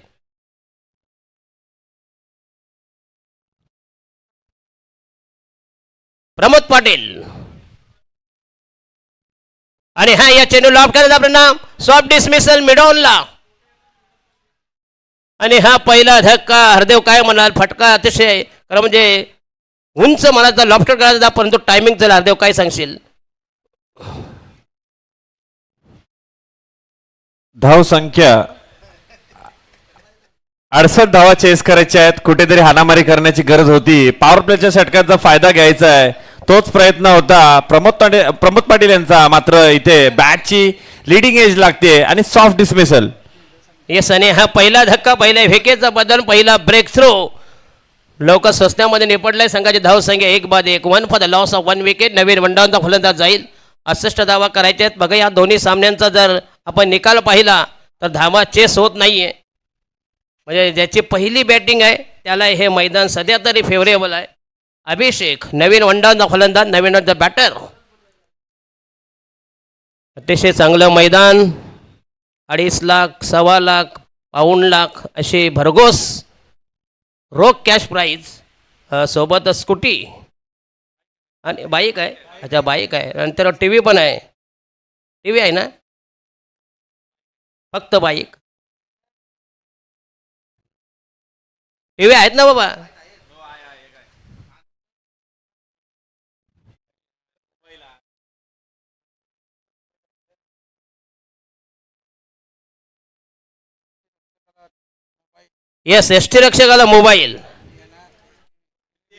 प्रमोद पाटील आणि हा या चेंडू लॉब करायचा आपलं नाम सॉफ्ट डिसमिसल मिडॉनला. आणि हा पहिला धक्का. हरदेव काय म्हणाल फटका अतिशय खरं म्हणजे उंच म्हणायचा लॉफ्टर करायचा परंतु टायमिंग चला. हरदेव काय सांगशील. धाव संख्या 68 धावा चेस करायच्या आहेत. कुठेतरी हाणामारी करण्याची गरज होती. पॉवर प्लेच्या षटकाचा फायदा घ्यायचा आहे तोच प्रयत्न होता प्रमोद पाटील यांचा. मात्र इथे बॅटची लिडिंग एज लागते आणि सॉफ्ट डिसमिसल. येस आणि हा पहिला धक्का. पहिल्या विकेटचा बदल. पहिला ब्रेक थ्रो लवकर स्वस्त्यामध्ये निपटलाय. संघाची धाव संख्या 1-1. 1 for the loss of 1 wicket. नवीन वनडाऊनचा फलंदाज जाईल. 68 धावा करायचे आहेत. बघा या दोन्ही सामन्यांचा जर आपण निकाल पाहिला तर धावा चेस होत नाहीये. म्हणजे ज्याची पहिली बॅटिंग आहे त्याला हे मैदान सध्या तरी फेवरेबल आहे. अभिषेक नवीन फलंदाज नवीन बॅटर. अतिशय चांगलं मैदान. 2.5 लाख 1.25 लाख 1.25 लाख अशी भरघोस रोख कॅश प्राईज सोबत स्कूटी आणि बाईक आहे. अच्छा बाईक आहे. नंतर टी व्ही पण आहे. टी व्ही आहे ना. फक्त बाईक. टी व्ही आहेत ना बाबा. येस एसटी रक्षकाला मोबाईल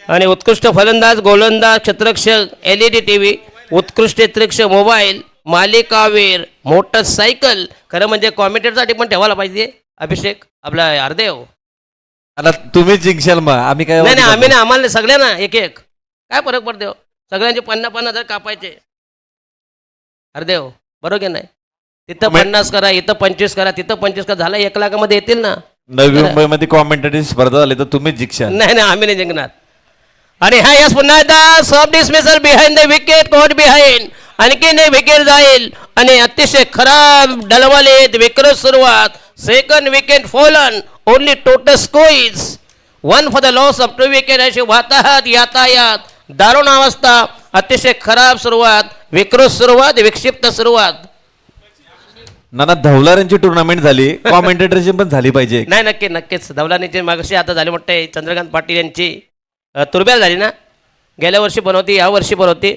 आणि उत्कृष्ट फलंदाज गोलंदाज क्षेत्ररक्षक LED TV उत्कृष्ट क्षेत्ररक्षक मोबाईल मालिकावीर मोटरसायकल. खरं म्हणजे कॉमेंटेटरसाठी पण ठेवायला पाहिजे. अभिषेक आपला हरदेव. आता तुम्हीच जिंकशाल मग आम्ही काय नाही नाही आम्ही नाही आम्हाला नाही, सगळ्यांना एक एक काय फरक पडतो. सगळ्यांचे 50,000 कापायचे. हरदेव बरोबर की नाही. तिथं 50 करा इथं 25 करा तिथं 25 करा झाला 1 लाखामध्ये येतील ना. नवी मुंबईमध्ये कॉमेंटेटरी स्पर्धा झाली तर तुम्हीच जिंकशाल. नाही नाही आम्ही नाही जिंकणार. आणि हा यस पुन्हा एकदा soft dismissal behind the wicket court behind. आणखीन एक विकेट जाईल आणि अतिशय खराब डलवालीत विक्रम सुरुवात. Second wicket fallen only total score is 1 for the loss of 2 wicket. अशी वाताहत यातायात दारुण अवस्था. अतिशय खराब सुरुवात विकृत सुरुवात विक्षिप्त सुरुवात. नाना धवलारांची टुर्नामेंट झाली कॉमेंटेटरची पण झाली पाहिजे. नाही नक्की नक्कीच धवलानीची मागशी आता झाली म्हणते. चंद्रकांत पाटील यांची तुर्ब्याल झाली ना. गेल्या वर्षी पण होती या वर्षी पण होती.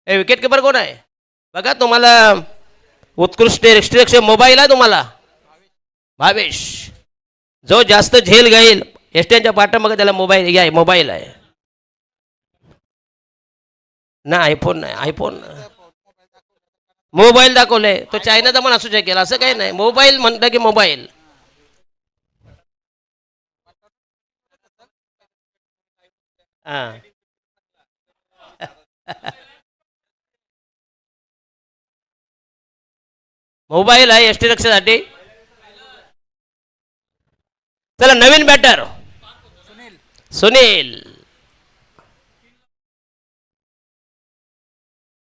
हे विकेट किपर कोण आहे बघा. तुम्हाला उत्कृष्ट रिस्ट्रिक्शन मोबाईल आहे तुम्हाला भावेश. जो जास्त झेल घेईल एसटीच्या पाठीमागे त्याला मोबाईल आहे ना. आयफोन नाही आयफोन मोबाईल दाखवले. तो चायनाचा पण असू शकेल असं काही नाही. मोबाईल म्हणतं की मोबाईल. हा मोबाईल आहे एसटी रक्षासाठी. चला नवीन बॅटर सुनील.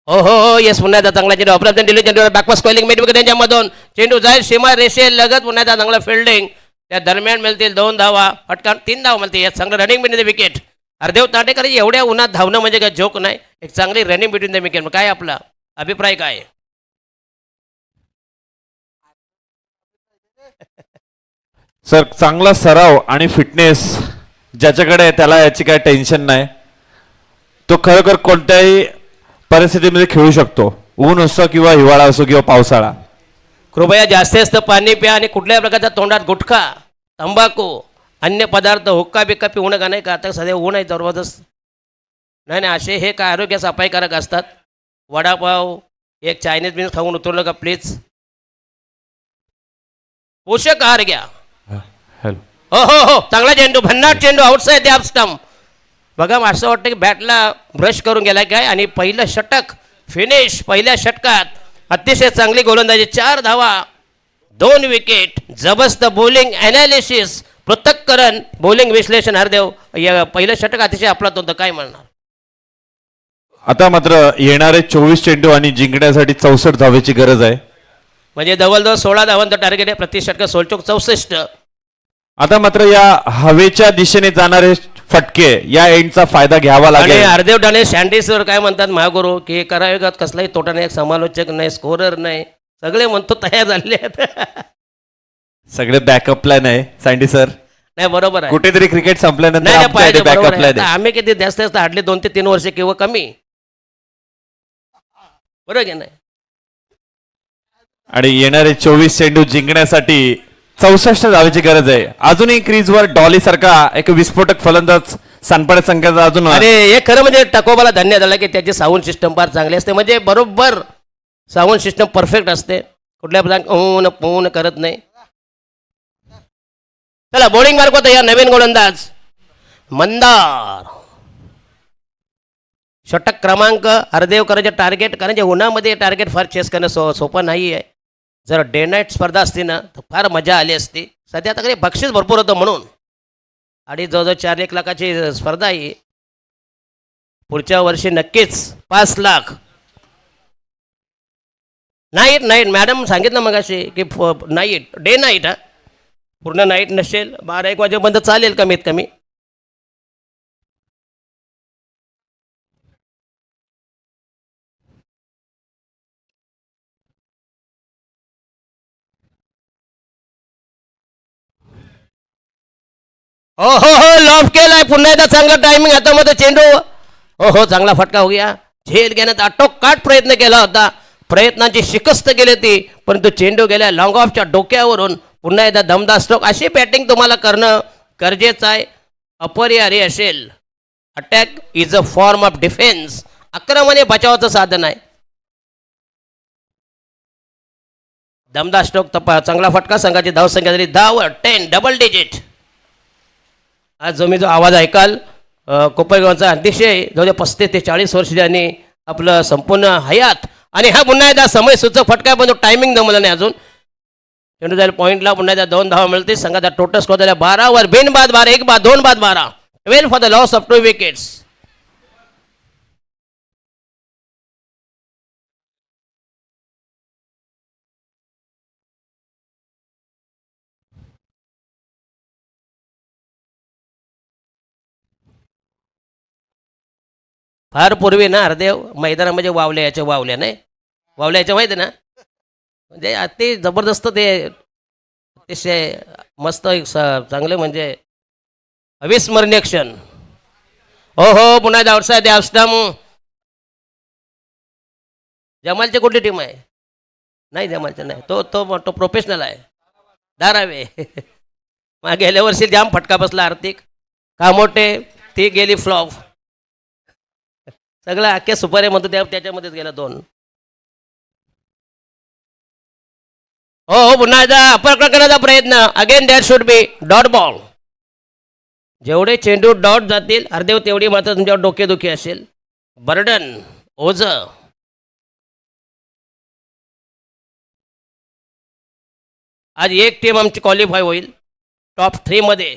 हो हो हो येस पुन्हा एकदा चांगला चेंडू अपराध दिले. चेंडूवर बॅकपास स्क्वेलिंग मिड विकेट त्यांच्यामधून चेंडू जाईल सीमा रेषे लगत. पुन्हा एकदा चांगला फिल्डिंग. त्या दरम्यान मिळतील 2 धावा. पटकन 3 धावा मिळतील. यात चांगलं running between the wicket. Hardev Tandekar एवढ्या उन्हात धावणं म्हणजे काय जोक नाही. एक चांगली रनिंग बिटवीन द विकेट. काय आपला अभिप्राय काय. सर चांगला सराव आणि फिटनेस ज्याच्याकडे आहे त्याला याची काय टेन्शन नाही. तो खरोखर कोणत्याही परिस्थितीमध्ये खेळू शकतो. ऊन असो किंवा हिवाळा असो किंवा पावसाळा. कृपया जास्तीत जास्त पाणी प्या आणि कुठल्याही प्रकारच्या तोंडात गुटखा तंबाखू अन्य पदार्थ हुक्का बिक्का पिऊ नका. नाही का आता सध्या ऊन आहे जबरदस्त. नाही नाही असे हे काय आरोग्यास अपायकारक असतात. वडापाव एक चायनीज बिझनेस खाऊन उतरू नका प्लीज. पोषक आहार घ्या. हॅलो हो हो हो चांगला चेंडू भन्नाट चेंडू आउटसाइड द ऑफ स्टंप. बघा असं वाटतं की बॅटला ब्रश करून गेला काय. आणि पहिलं षटक फिनिश पहिल्या षटकात. अतिशय चांगली गोलंदाजी 4 धावा 2 विकेट. जबरदस्त बॉलिंग ॲनालिसिस पृथक्करण बॉलिंग विश्लेषण. हरदेव या पहिलं षटक अतिशय आपलात होतं. काय म्हणणार. आता मात्र येणारे 24 चेंडू आणि जिंकण्यासाठी 64 धावेची गरज आहे. म्हणजे जवळजवळ 16 धावांचं टार्गेट आहे. प्रति षटक 64. आता मात्र या हवेच्या दिशेने जाणारे फटके या एंडचा फायदा घ्यावा आणि लागेल. हरदेव डाणे सँडीसवर काय म्हणतात महागुरू की करावेगात कसलाही तोटा नाही. समालोचक नाही स्कोरर नाही सगळे म्हणतो तयार झालेले आहेत. सगळे बॅकअप प्लॅन आहे सँडी सर. नाही बरोबर आहे. कुठेतरी क्रिकेट संपल्यानंतर नाही पाहिजे बॅकअप बरोबर आहे. प्लॅन आता आहे. आम्ही किती जास्त जास्त हाडले 2 ते 3 वर्ष किंवा कमी बरोबर की नाही. आणि येणारे 24 चेंडू जिंकण्यासाठी 64 धावेची गरज आहे. अजूनही क्रीजवर डॉली सारखा एक विस्फोटक फलंदाज सानपाडे संघाचा अजून अरे हे खरं म्हणजे टकोबाला धन्य झाला की त्याची साऊंड सिस्टम फार चांगली असते. म्हणजे बरोबर साऊंड सिस्टम परफेक्ट असते. कुठल्या प्रकार पूर्ण करत नाही. चला बॉलिंग मार्क होता या नवीन गोलंदाज मंदार. षटक क्रमांक हरदेव करायचे टार्गेट कारण उन्हामध्ये टार्गेट फार चेस करणं सोपं नाही आहे. जर डे नाईट स्पर्धा असती ना तर फार मजा आली असती. सध्या आता काही बक्षीस भरपूर होतं म्हणून आणि जवळजवळ 4-1 लाखाची स्पर्धा आहे. पुढच्या वर्षी नक्कीच 5 लाख. नाईट नाईट मॅडम सांगितलं मग अशी की नाईट डे नाईट, हा पूर्ण नाईट नसेल, 12-1 वाजेपर्यंत चालेल कमीत कमी. हो हो हो लॉफ केलाय पुन्हा एकदा चांगला टायमिंग हातामध्ये चेंडू. हो हो चांगला फटका हो गया. झेल घेण्याचा आटोकाट प्रयत्न केला होता, प्रयत्नांची शिकस्त केली ती, परंतु चेंडू गेल्या लॉंग ऑफच्या डोक्यावरून. पुन्हा एकदा दमदार स्ट्रोक. अशी बॅटिंग तुम्हाला करणं गरजेचं आहे. अपरिहार्य असेल. Attack is a form of defence. आक्रमण हे बचावाचं साधन आहे. दमदार स्ट्रोक तपा चांगला फटका. संघाची धावसंख्या झाली 10 10 डबल डिजिट. आज जो आवाज ऐकाल कोपरगावचा अतिशय जवळजवळ 35 ते 40 वर्ष त्यांनी आपलं संपूर्ण हयात. आणि हा पुन्हा एकदा समय सूचक फटका, पण तो टायमिंग जमला नाही अजून. चेंडू जाईल पॉईंटला. पुन्हा एकदा 2 धावा मिळते. संघाचा टोटल स्कोर झाला 12 वर. बिन बाद 12, 1 बाद 2 बाद 12. 12 for the loss of 2 wickets. फार पूर्वी ना हरदेव मैदानामध्ये वावल्या नाही वावल्याच्या माहिती ना, म्हणजे अति जबरदस्त ते अतिशय मस्त एक चांगले म्हणजे अविस्मरणीय क्षण. हो हो पुन्हा आउटसाइड द स्टंप. जमालची कुठली टीम आहे? नाही जमालचे नाही, तो तो तो प्रोफेशनल आहे. धारावे. मग गेल्या वर्षी जाम फटका बसला आर्थिक. कामोटे ती गेली फ्लॉप. सगळं अख्ख्या सुपारे म्हणतो त्याच्यामध्येच गेला 2. हो हो पुन्हा एकदा अपर करण्याचा प्रयत्न. Again that should be dot ball. जेवढे चेंडू डॉट जातील अर्धेव तेवढी मात्र तुमच्यावर डोकेदुखी असेल. बर्डन ओझ. आज एक टीम आमची क्वालिफाय होईल टॉप 3 मध्ये.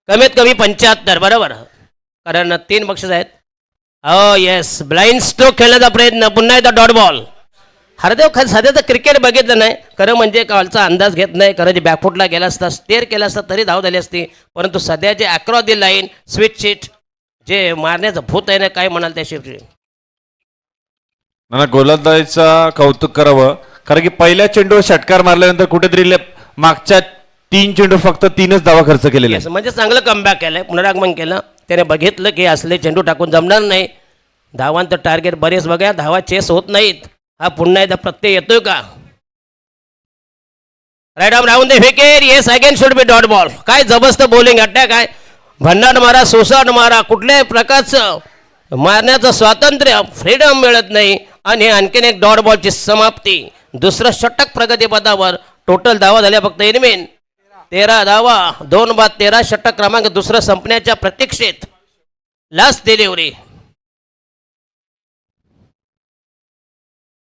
कमीत कमी 75 बरोबर, कारण 3 बक्षीस आहेत. हो येस ब्लाइंड स्ट्रोक खेळण्याचा प्रयत्न. पुन्हा एकदा डॉट बॉल. हरदेव सध्याचं क्रिकेट बघितलं नाही खरं म्हणजे कालचा अंदाज घेत नाही. खरं जे बॅकफुटला गेला असता स्टेअर केला असता तरी धाव झाली असती, परंतु सध्या जे across the line switch sheet जे मारण्याचं भूत आहे ना, काय म्हणाल त्या शिफ्ट. मला गोलंदाजीचा कौतुक करावं, कारण की पहिल्या चेंडूवर षटकार मारल्यानंतर कुठेतरी मागच्या 3 चेंडू फक्त 3च धावा खर्च केलेले. म्हणजे चांगलं कमबॅक केलंय, पुनरागमन केलं. त्याने बघितलं की असले चेंडू टाकून जमणार नाही. धावांचं टार्गेट बरेच बघा, धावा चेस होत नाहीत. हा पुन्हा एकदा प्रत्यय येतोय का? Right arm round the wicket. Yes again should be dot ball. काय जबरदस्त बॉलिंग अटॅक आहे. भन्नाट मारा, सोसाट मारा, कुठल्याही प्रकारचं मारण्याचं स्वातंत्र्य फ्रीडम मिळत नाही. आणि आणखीन एक डॉट बॉलची समाप्ती. दुसरं षटक प्रगतीपथावर. टोटल धावा झाल्या फक्त इनमेन 13 धावा. 2 बाद 13. षटक क्रमांक दुसरं संपण्याच्या प्रतीक्षेत. Last delivery.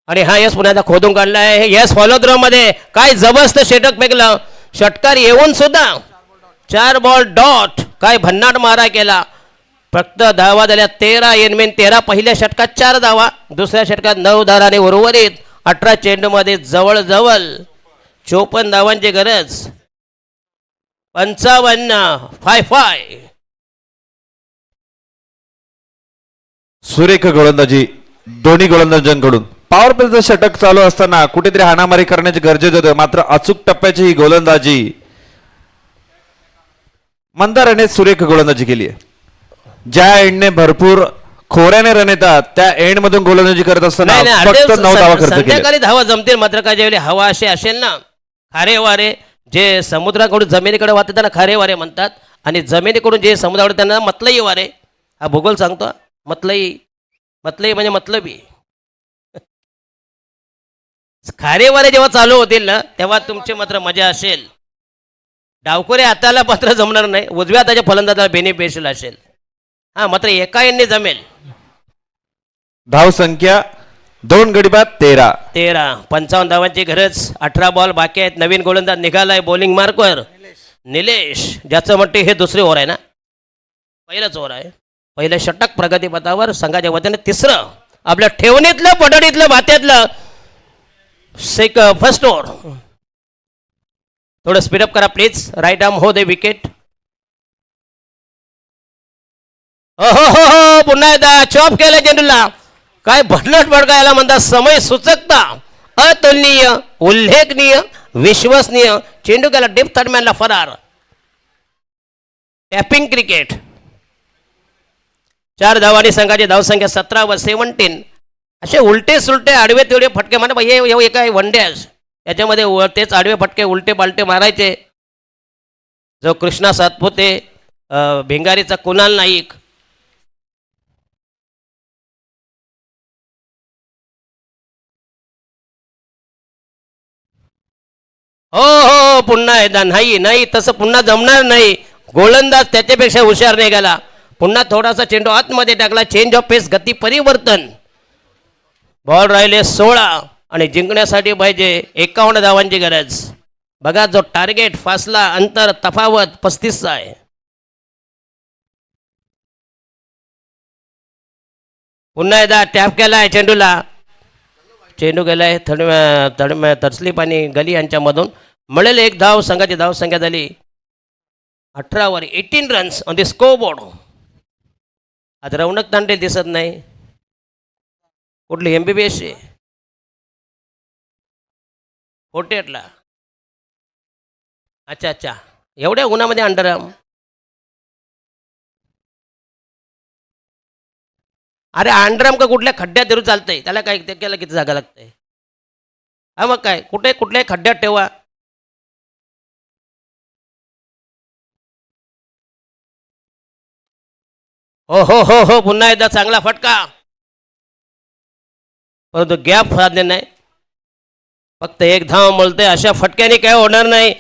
आणि हा यस पुन्हा खोदून काढला आहे. यस फॉलो थ्रो मध्ये काय जबरदस्त षटक फेकलं. षटकार येऊन सुद्धा 4 बॉल डॉट. काय भन्नाट मारा केला. फक्त धावा झाल्या 13 एनमेन 13. पहिल्या षटकात 4 धावा, दुसऱ्या षटकात 9 धावाने उर्वरित 18 चेंडूमध्ये जवळजवळ 54 धावांची गरज. 55-5. सुरेख गोलंदाजी दोन्ही गोलंदाजांकडून. पॉवर प्लेचं षटक चालू असताना कुठेतरी हाणामारी करण्याची गरजेचं होतं, मात्र अचूक टप्प्याची ही गोलंदाजी मंदाराने सुरेख गोलंदाजी केली आहे. ज्या एंडने भरपूर खोऱ्याने रन येतात त्या एंड मधून गोलंदाजी करत असताना फक्त 9 धावा खर्च केल्या. संध्याकाळी धावा जमतील, मात्र का ज्यावेळी हवा अशी असेल ना, खारे वारे जे समुद्राकडून जमिनीकडे वाहते त्यांना खारे वारे म्हणतात, आणि जमिनीकडून जे समुद्राकडे त्यांना मतलई वारे. हा भूगोल सांगतो. मतलई मतलई म्हणजे मतलबी. खारे वारे जेव्हा चालू होतील ना तेव्हा तुमची मात्र मजा असेल. डावखोरे हाताला मात्र जमणार नाही, उजव्या हाताच्या फलंदाजाला बेनिफिशियल असेल. हा मात्र एका एंडने जमेल. धाव संख्या 2 गडी बाद 13. 55 धावांची गरज, 18 बॉल बाकी आहेत. नवीन गोलंदाज निघालाय बॉलिंग मार्कवर निलेश, ज्याचं म्हणते हे दुसरे ओव्हर आहे ना, पहिलंच ओव्हर आहे. पहिलं षटक प्रगतीपथावर, संघाच्या वतीने तिसरं आपल्या ठेवणीतलं पडडीतलं भात्यातलं फर्स्ट ओव्हर. थोडं स्पीडअप करा please. Right arm over the wicket. हो हो हो, पुन्हा एकदा चॉप केलं चेंडूला. काय भडलट भडका याला म्हणतात. समय सूचकता अतुलनीय, उल्लेखनीय, विश्वसनीय. चेंडू गेला डीप थर्डमॅनला फरार. Tapping cricket. 4 धावांनी संघाची धावसंख्या 17 व 17. असे उलटे सुलटे आडवे तेवढे फटके म्हणा हे काय वन डे याच्यामध्ये तेच आडवे फटके उलटे पालटे मारायचे. जो कृष्णा सातपुते, भिंगारीचा कुणाल नाईक, हो हो, पुन्हा एकदा नाही नाही, तसं पुन्हा जमणार नाही. गोलंदाज त्याच्यापेक्षा हुशार निघाला. पुन्हा थोडासा चेंडू आतमध्ये टाकला. चेंज ऑफ पेस, गती परिवर्तन. बॉल राहिले 16 आणि जिंकण्यासाठी पाहिजे 51 धावांची गरज. बघा जो टार्गेट, फासला, अंतर, तफावत 35 आहे. पुन्हा एकदा टॅप केलाय चेंडूला. चेंडू गेलाय तडस्लीप आणि गली यांच्यामधून. मिळेल 1 धाव. संघाची धावसंख्या झाली 18 वर 18 runs on the score board. आज रौनक तांडे दिसत नाही. कुठली MBBS फोर्टेटला. अच्छा अच्छा, एवढ्या उन्हामध्ये अंडरआर्म. अरे अंडरआर्म का कुठल्या खड्ड्यात धरून चालतंय? त्याला काय ते केलं किती जागा लागते? हा मग काय, कुठल्याही खड्ड्यात ठेवा. हो हो हो हो, पुन्हा एकदा चांगला फटका, परंतु गॅप साधले नाही. फक्त 1 धाव बोलते. अशा फटक्याने काय होणार नाही.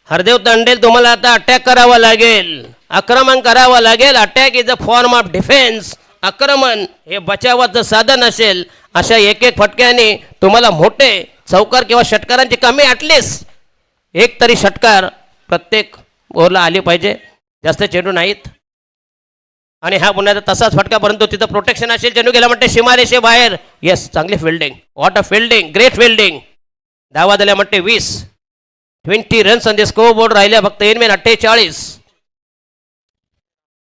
हरदेव तांडेल, तुम्हाला आता अटॅक करावा लागेल, आक्रमण करावं लागेल. Attack is a form of defence. आक्रमण हे बचावाचं साधन असेल. अशा एक फटक्याने तुम्हाला मोठे चौकार किंवा षटकारांची कमी ॲटलिस्ट एक तरी षटकार प्रत्येक ओव्हरला आली पाहिजे. जास्त चेंडू नाहीत. आणि हा पुन्हा तसाच फटका, परंतु तिथं प्रोटेक्शन असेल. चेंडू गेला म्हणते सीमारेषे बाहेर. येस, चांगली fielding. What a fielding, great fielding. धावा दिल्या म्हणते 20 runs on the score board. राहिल्या फक्त 48.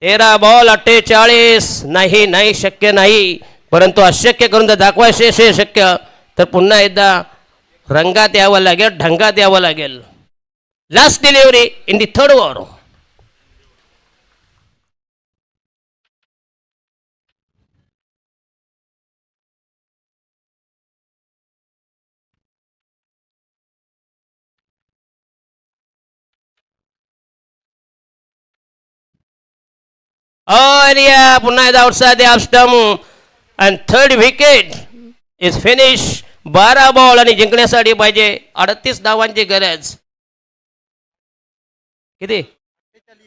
13 बॉल 48. नाही नाही, शक्य नाही. परंतु अशक्य करून जर दाखवायचे शक्य, तर पुन्हा एकदा रंगात यावं लागेल, ढंगात यावं लागेल. Last delivery in the 3rd over. पुन्हा एकदा outside the off stump and 3rd wicket is finish. 12 ball आणि जिंकण्यासाठी पाहिजे 38 धावांची गरज. किती?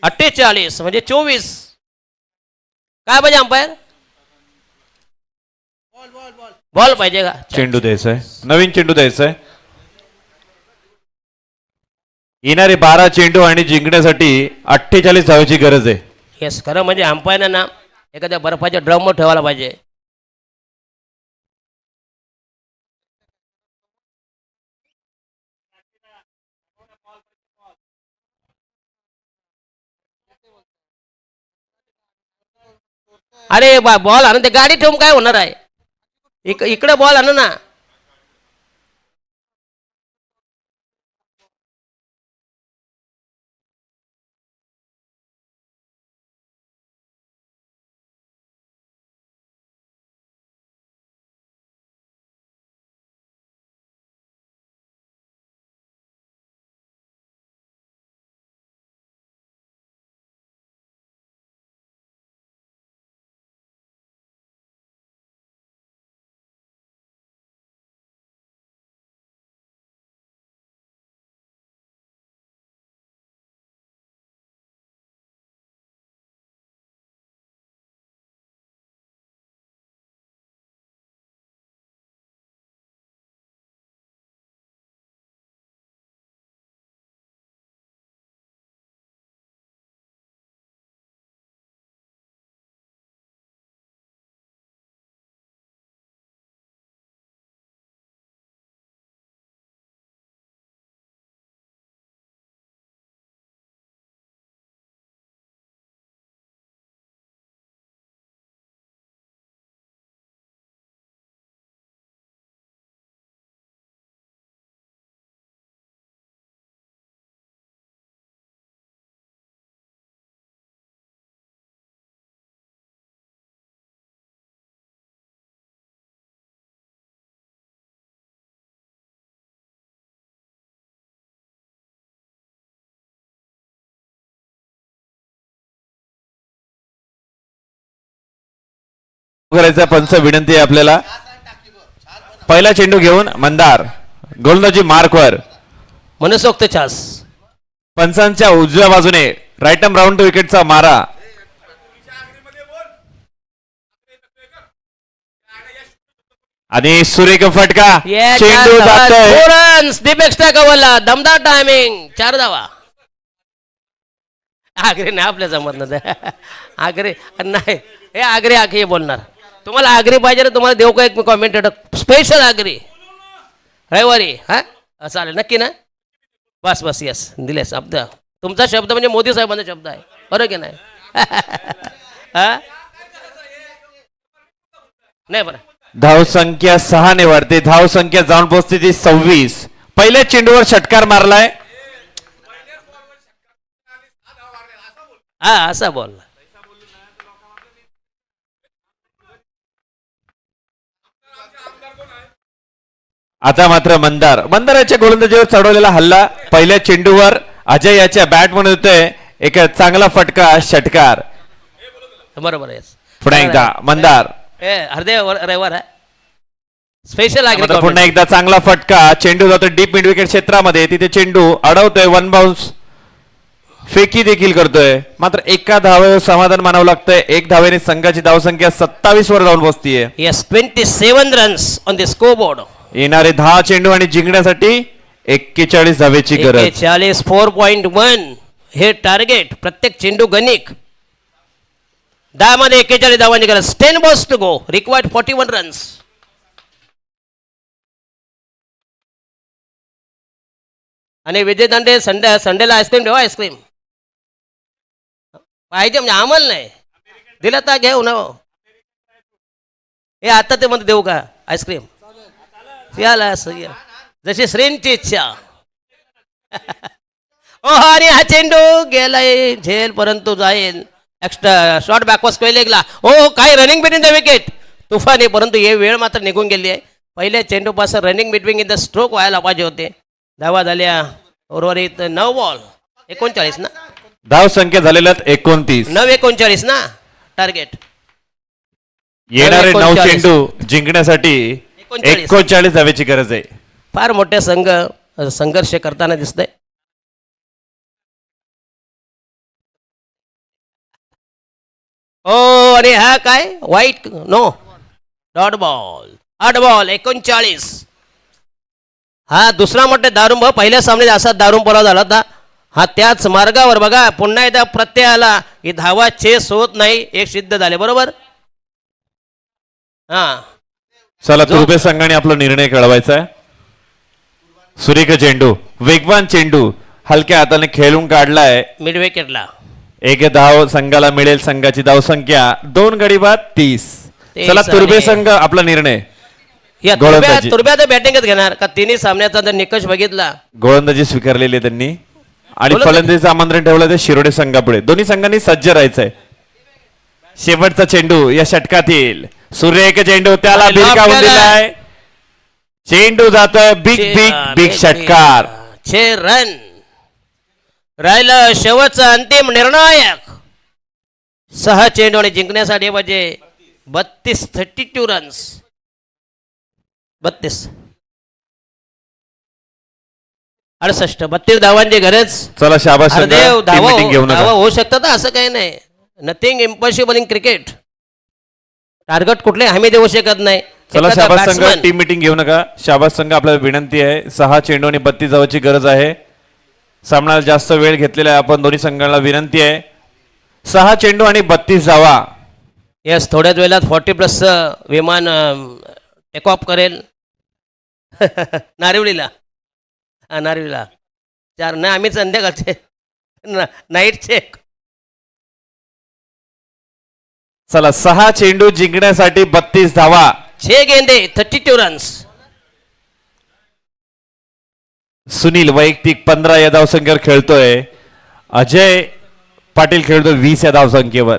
48 म्हणजे 24. काय पाहिजे अंपायर? बॉल पाहिजे का? चेंडू द्यायचा आहे, नवीन चेंडू द्यायचा आहे. येणारे 12 चेंडू आणि जिंकण्यासाठी 48 धावांची गरज आहे. येस, खरं म्हणजे अंपायरनं ना एखाद्या बर्फाच्या ड्रमवर ठेवायला पाहिजे. अरे बॉल आणून ते गाडी ठेवून काय होणार आहे? इकडे बॉल आणू ना. करायचा पंच विनंती आहे आपल्याला. पहिला चेंडू घेऊन मंदार गोलंदाजी मार्कवर. मनसोक्त चास. पंचांच्या उजव्या बाजूने राईट आर्म राऊंड टू विकेटचा मारा. आणि सुरेख फटका. चेंडू जातोय. रन्स डीप एक्स्ट्रा कव्हरला दमदार टायमिंग 4 धावा. आगरे नाही आपल्या जमत नाही. आगरे नाही हे आगरे आखे बोलणार. तुम्हाला आगरी पाहिजे ना तुम्हाला देऊ का एक कॉमेंटेटर स्पेशल आगरी रविवारी हा चालेल नक्की ना. बस बस यस दिले शब्द. तुमचा शब्द म्हणजे मोदी साहेबांचा शब्द आहे बरं की नाही. हा? नाही बरं. धाव संख्या 6 ने वाढते. धाव संख्या जाऊन पोहोचते ती 26. पहिल्या चेंडूवर षटकार मारलाय. हा असा बोल. आता मात्र मंदाराच्या गोलंदाजीवर चढवलेला हल्ला. पहिल्या चेंडूवर अजय याच्या बॅट म्हणून होतोय एक चांगला फटका षटकार. बरोबर आहे. पुन्हा एकदा मंदार. हृदय रविवार आहे स्पेशल मात्र आगरी. पुन्हा एकदा चांगला फटका. चेंडू जातो डीप मिड विकेट क्षेत्रामध्ये. तिथे चेंडू अडवतोय. 1 बाउन्स फेकी देखील करतोय. मात्र एका धावेवर समाधान मानावं लागतंय. एक धावेने संघाची धावसंख्या 27 वर जाऊन बसतीये. Yes 27 runs on the score board. येणारे 10 चेंडू आणि जिंकण्यासाठी 41 धावेची गरज. 41 4.1 हे टार्गेट. प्रत्येक चेंडू गणिक. 10 मध्ये 41 धावांची गरज. 10 balls to go. Required 41 runs. आणि विजय दांडे संडेला आईस्क्रीम ठेवा. आईस्क्रीम पाहिजे म्हणजे आम्हाला नाही दिला तर घेऊ ना. हे आता ते म्हणते देऊ का आईस्क्रीम. याला जशी श्रेणची इच्छा. ओ आणि हा चेंडू गेलाय झेल परंतु जाईल. Extra short बॅकवर्स लेगला. ओ काय रनिंग बिटवीन द विकेट. तुफानी परंतु हे वेळ मात्र निघून गेली आहे. पहिल्या चेंडूपासून running between in the stroke व्हायला पाहिजे होते. धावा झाल्या उर्वरित 9 बॉल 39 ना. धाव संख्या झालेल्या 29. 9-39 ना टार्गेट. येणारे 9 39. चेंडू जिंकण्यासाठी 39 धावेची गरज आहे. फार मोठे संघर्ष करताना दिसतंय. ओ आणि हा काय वाईट नो डॉट बॉल. 8 बॉल 39. हा दुसरा मोठे दारुंब. पहिल्या सामन्यात असा दारुंब पराभव झाला होता. हा त्याच मार्गावर बघा पुन्हा एकदा प्रत्यय आला. ही धावा चेस होत नाही. एक सिद्ध झाले बरोबर. हा चला तुर्बे संघाने आपला निर्णय कळवायचा आहे. सुरेख चेंडू वेगवान चेंडू हलक्या हाताने खेळून काढलाय. मिड विकेटला. एक धाव संघाला मिळेल. संघाची धाव संख्या 2 गडी बाद 30. चला तुर्बे संघ आपला निर्णय. या गोलंदाजी. तुर्ब्या तर बॅटिंगच घेणार का. तिन्ही सामन्याचा जर निकष बघितला गोलंदाजी स्वीकारलेली आहे त्यांनी आणि गोलंदाजी. फलंदाजीचं आमंत्रण ठेवलं ते शिरोडे संघापुढे. दोन्ही संघांनी सज्ज राहायचंय. शेवटचा चेंडू या षटकातील. सुरेख चेंडू त्याला आणि लॉब बिरकावून केलाय. दिलाय. चेंडू जातोय बिग बिग बिग षटकार. 6 रन राहिलं. शेवटचा अंतिम निर्णायक 6 चेंडू आणि जिंकण्यासाठी म्हणजे 32 रन्स. 32 32 धावांची गरज. चला शाबास संघ. हरदेव टीम मीटिंग घेऊ धावा नका. होऊ शकतात असं काही नाही. Nothing impossible in cricket. Target कुठले हमी देऊ शकत नाही. चला एखादा शाबास संघ batsman- टीम मीटिंग घेऊ नका. शाबास संघ आपल्याला विनंती आहे. 6 चेंडू आणि 32 धावांची गरज आहे. सामन्याला जास्त वेळ घेतलेला आहे आपण. दोन्ही संघांना विनंती आहे 6 चेंडू आणि 32 धावा. येस थोड्याच वेळात 40+ विमान टेक ऑफ करेल. नारिवलीला. हा नारिवलीला 4 नाही आम्ही संध्याकाळचे नाईट चेक. चला 6 चेंडू जिंकण्यासाठी 32 धावा. 6 गेंदे 32 रन्स. सुनील वैयक्तिक 15 या धावसंख्येवर खेळतोय. अजय पाटील खेळतोय 20 या धावसंख्येवर.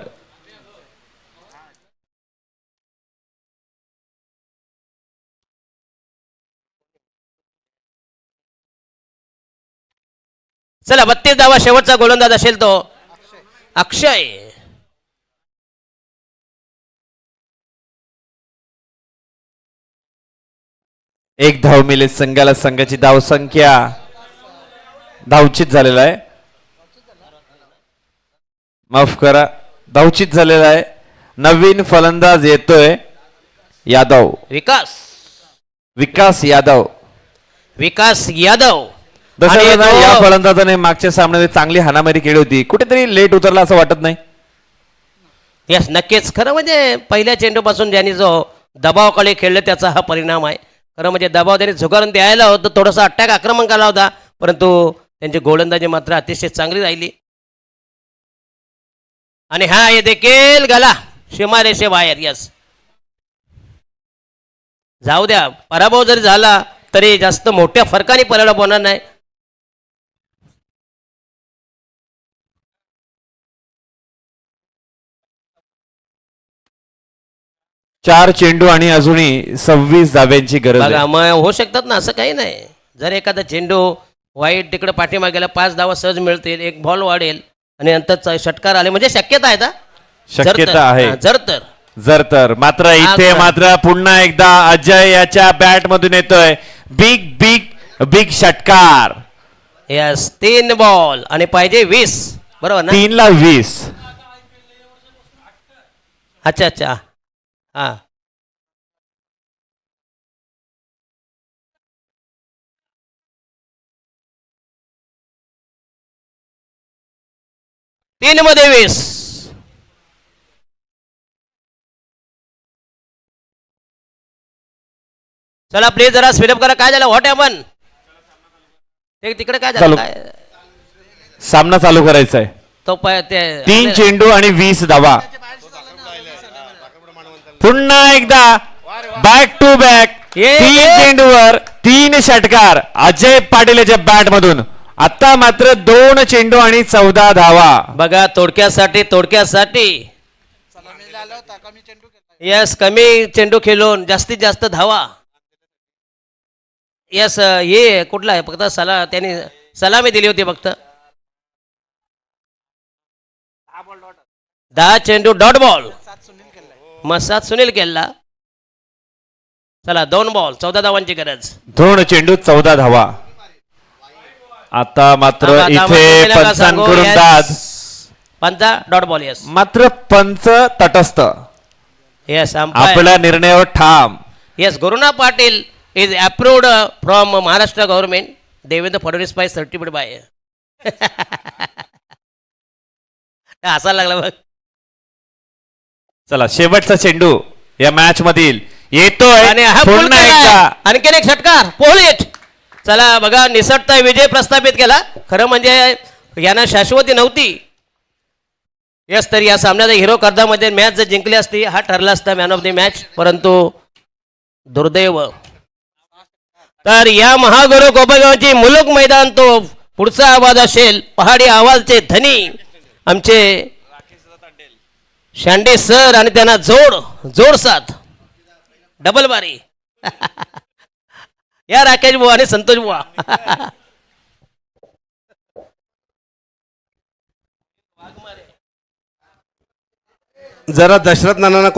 चला 32 धावा. शेवटचा गोलंदाज असेल तो अक्षय. एक धाव मिळेल संघाला. संघाची धावसंख्या धावचित झालेला आहे. माफ करा, धावचित झालेला आहे. नवीन फलंदाज येतोय यादव, विकास यादव. विकास यादव. दशरथ आणि दादा, तो- या फलंदाजाने मागच्या सामन्यात चांगली हाणामारी केली होती. कुठेतरी लेट उतरला असं वाटत नाही. यस, नक्कीच. खरं म्हणजे पहिल्या चेंडूपासून ज्यांनी जो दबावाकडे खेळले त्याचा हा परिणाम आहे. खरं म्हणजे दबाव त्यांनी झुगारून द्यायला होतं, थोडासा अटॅक आक्रमण केला होता, परंतु त्यांची गोलंदाजी मात्र अतिशय चांगली राहिली. आणि हा हे देखील गेला सीमारेषे बाहेर. यस, जाऊ द्या, पराभव जरी झाला तरी जास्त मोठ्या फरकाने पराभव होणार नाही. चार चेंडू आणि अजूनही 26 धाव्यांची गरज बघा, आहे. मग होऊ शकतात ना, असं काही नाही. जर एखादा चेंडू वाईट तिकडे पाठीमागे गेला, 5 धावा सहज मिळतील, एक बॉल वाढेल आणि नंतर षटकार आले म्हणजे शक्यता आहे ना. शक्यता आहे. जर तर मात्र इथे मात्र पुन्हा एकदा अजय याच्या बॅट मधून येतोय बिग बिग बिग षटकार. यस, 3 बॉल आणि पाहिजे 20, बरोबर ना. 3 ला 20. अच्छा अच्छा, हा. तीन मध्ये 20. चला प्लीज जरा स्पीडअप करा. काय झालं, व्हॉट हॅपन? ते तिकडे काय झालं चालू. काय? सामना चालू करायचा आहे. तो ते 3 चेंडू आणि 20 धावा. पुन्हा एकदा बॅक टू बॅक 3 चेंडूवर 3 षटकार अजय पाटील याच्या बॅट मधून. आता मात्र 2 चेंडू आणि 14 धावा. बघा, थोडक्यासाठी यस, कमी चेंडू खेळून जास्तीत जास्त धावा. यस, हे कुठला आहे फक्त त्यांनी सलामी दिली होती फक्त. 10 चेंडू डॉट बॉल. मग 7 सुनील केला. चला 2 बॉल 14 धावांची गरज. 2 चेंडू 14 धावा. आता मात्र इथे पंचांकडून दाद. पंचा डॉट बॉल. यस, मात्र पंच तटस्थ, यस, आपल्या निर्णयावर ठाम. Yes. Guruna Patil is approved from Maharashtra government. Devendra Fadnavis by certificate by. असा लागला बघ. चला, शेवटचा चेंडू या मॅच मधील येतोय आणि हा पुन्हा एकदा. आणखीन एक षटकार पोलिट. चला बघा, निसटता विजय प्रस्थापित केला. खरं म्हणजे यांना शाश्वती नव्हती. यस, तर या सामन्याचा हिरो कर्जामध्ये मॅच जर जिंकली असती हा ठरला असता मॅन ऑफ द मॅच, परंतु दुर्दैव. तर या महागुरु कोपरगावची मुलुक मैदान तो पुढचा आवाज असेल पहाडी आवाजचे धनी आमचे शांडे सर आणि त्यांना जोड साथ डबल बारी. या राकेश बुवा आणि संतोष बुवा. जरा दशरथ नाना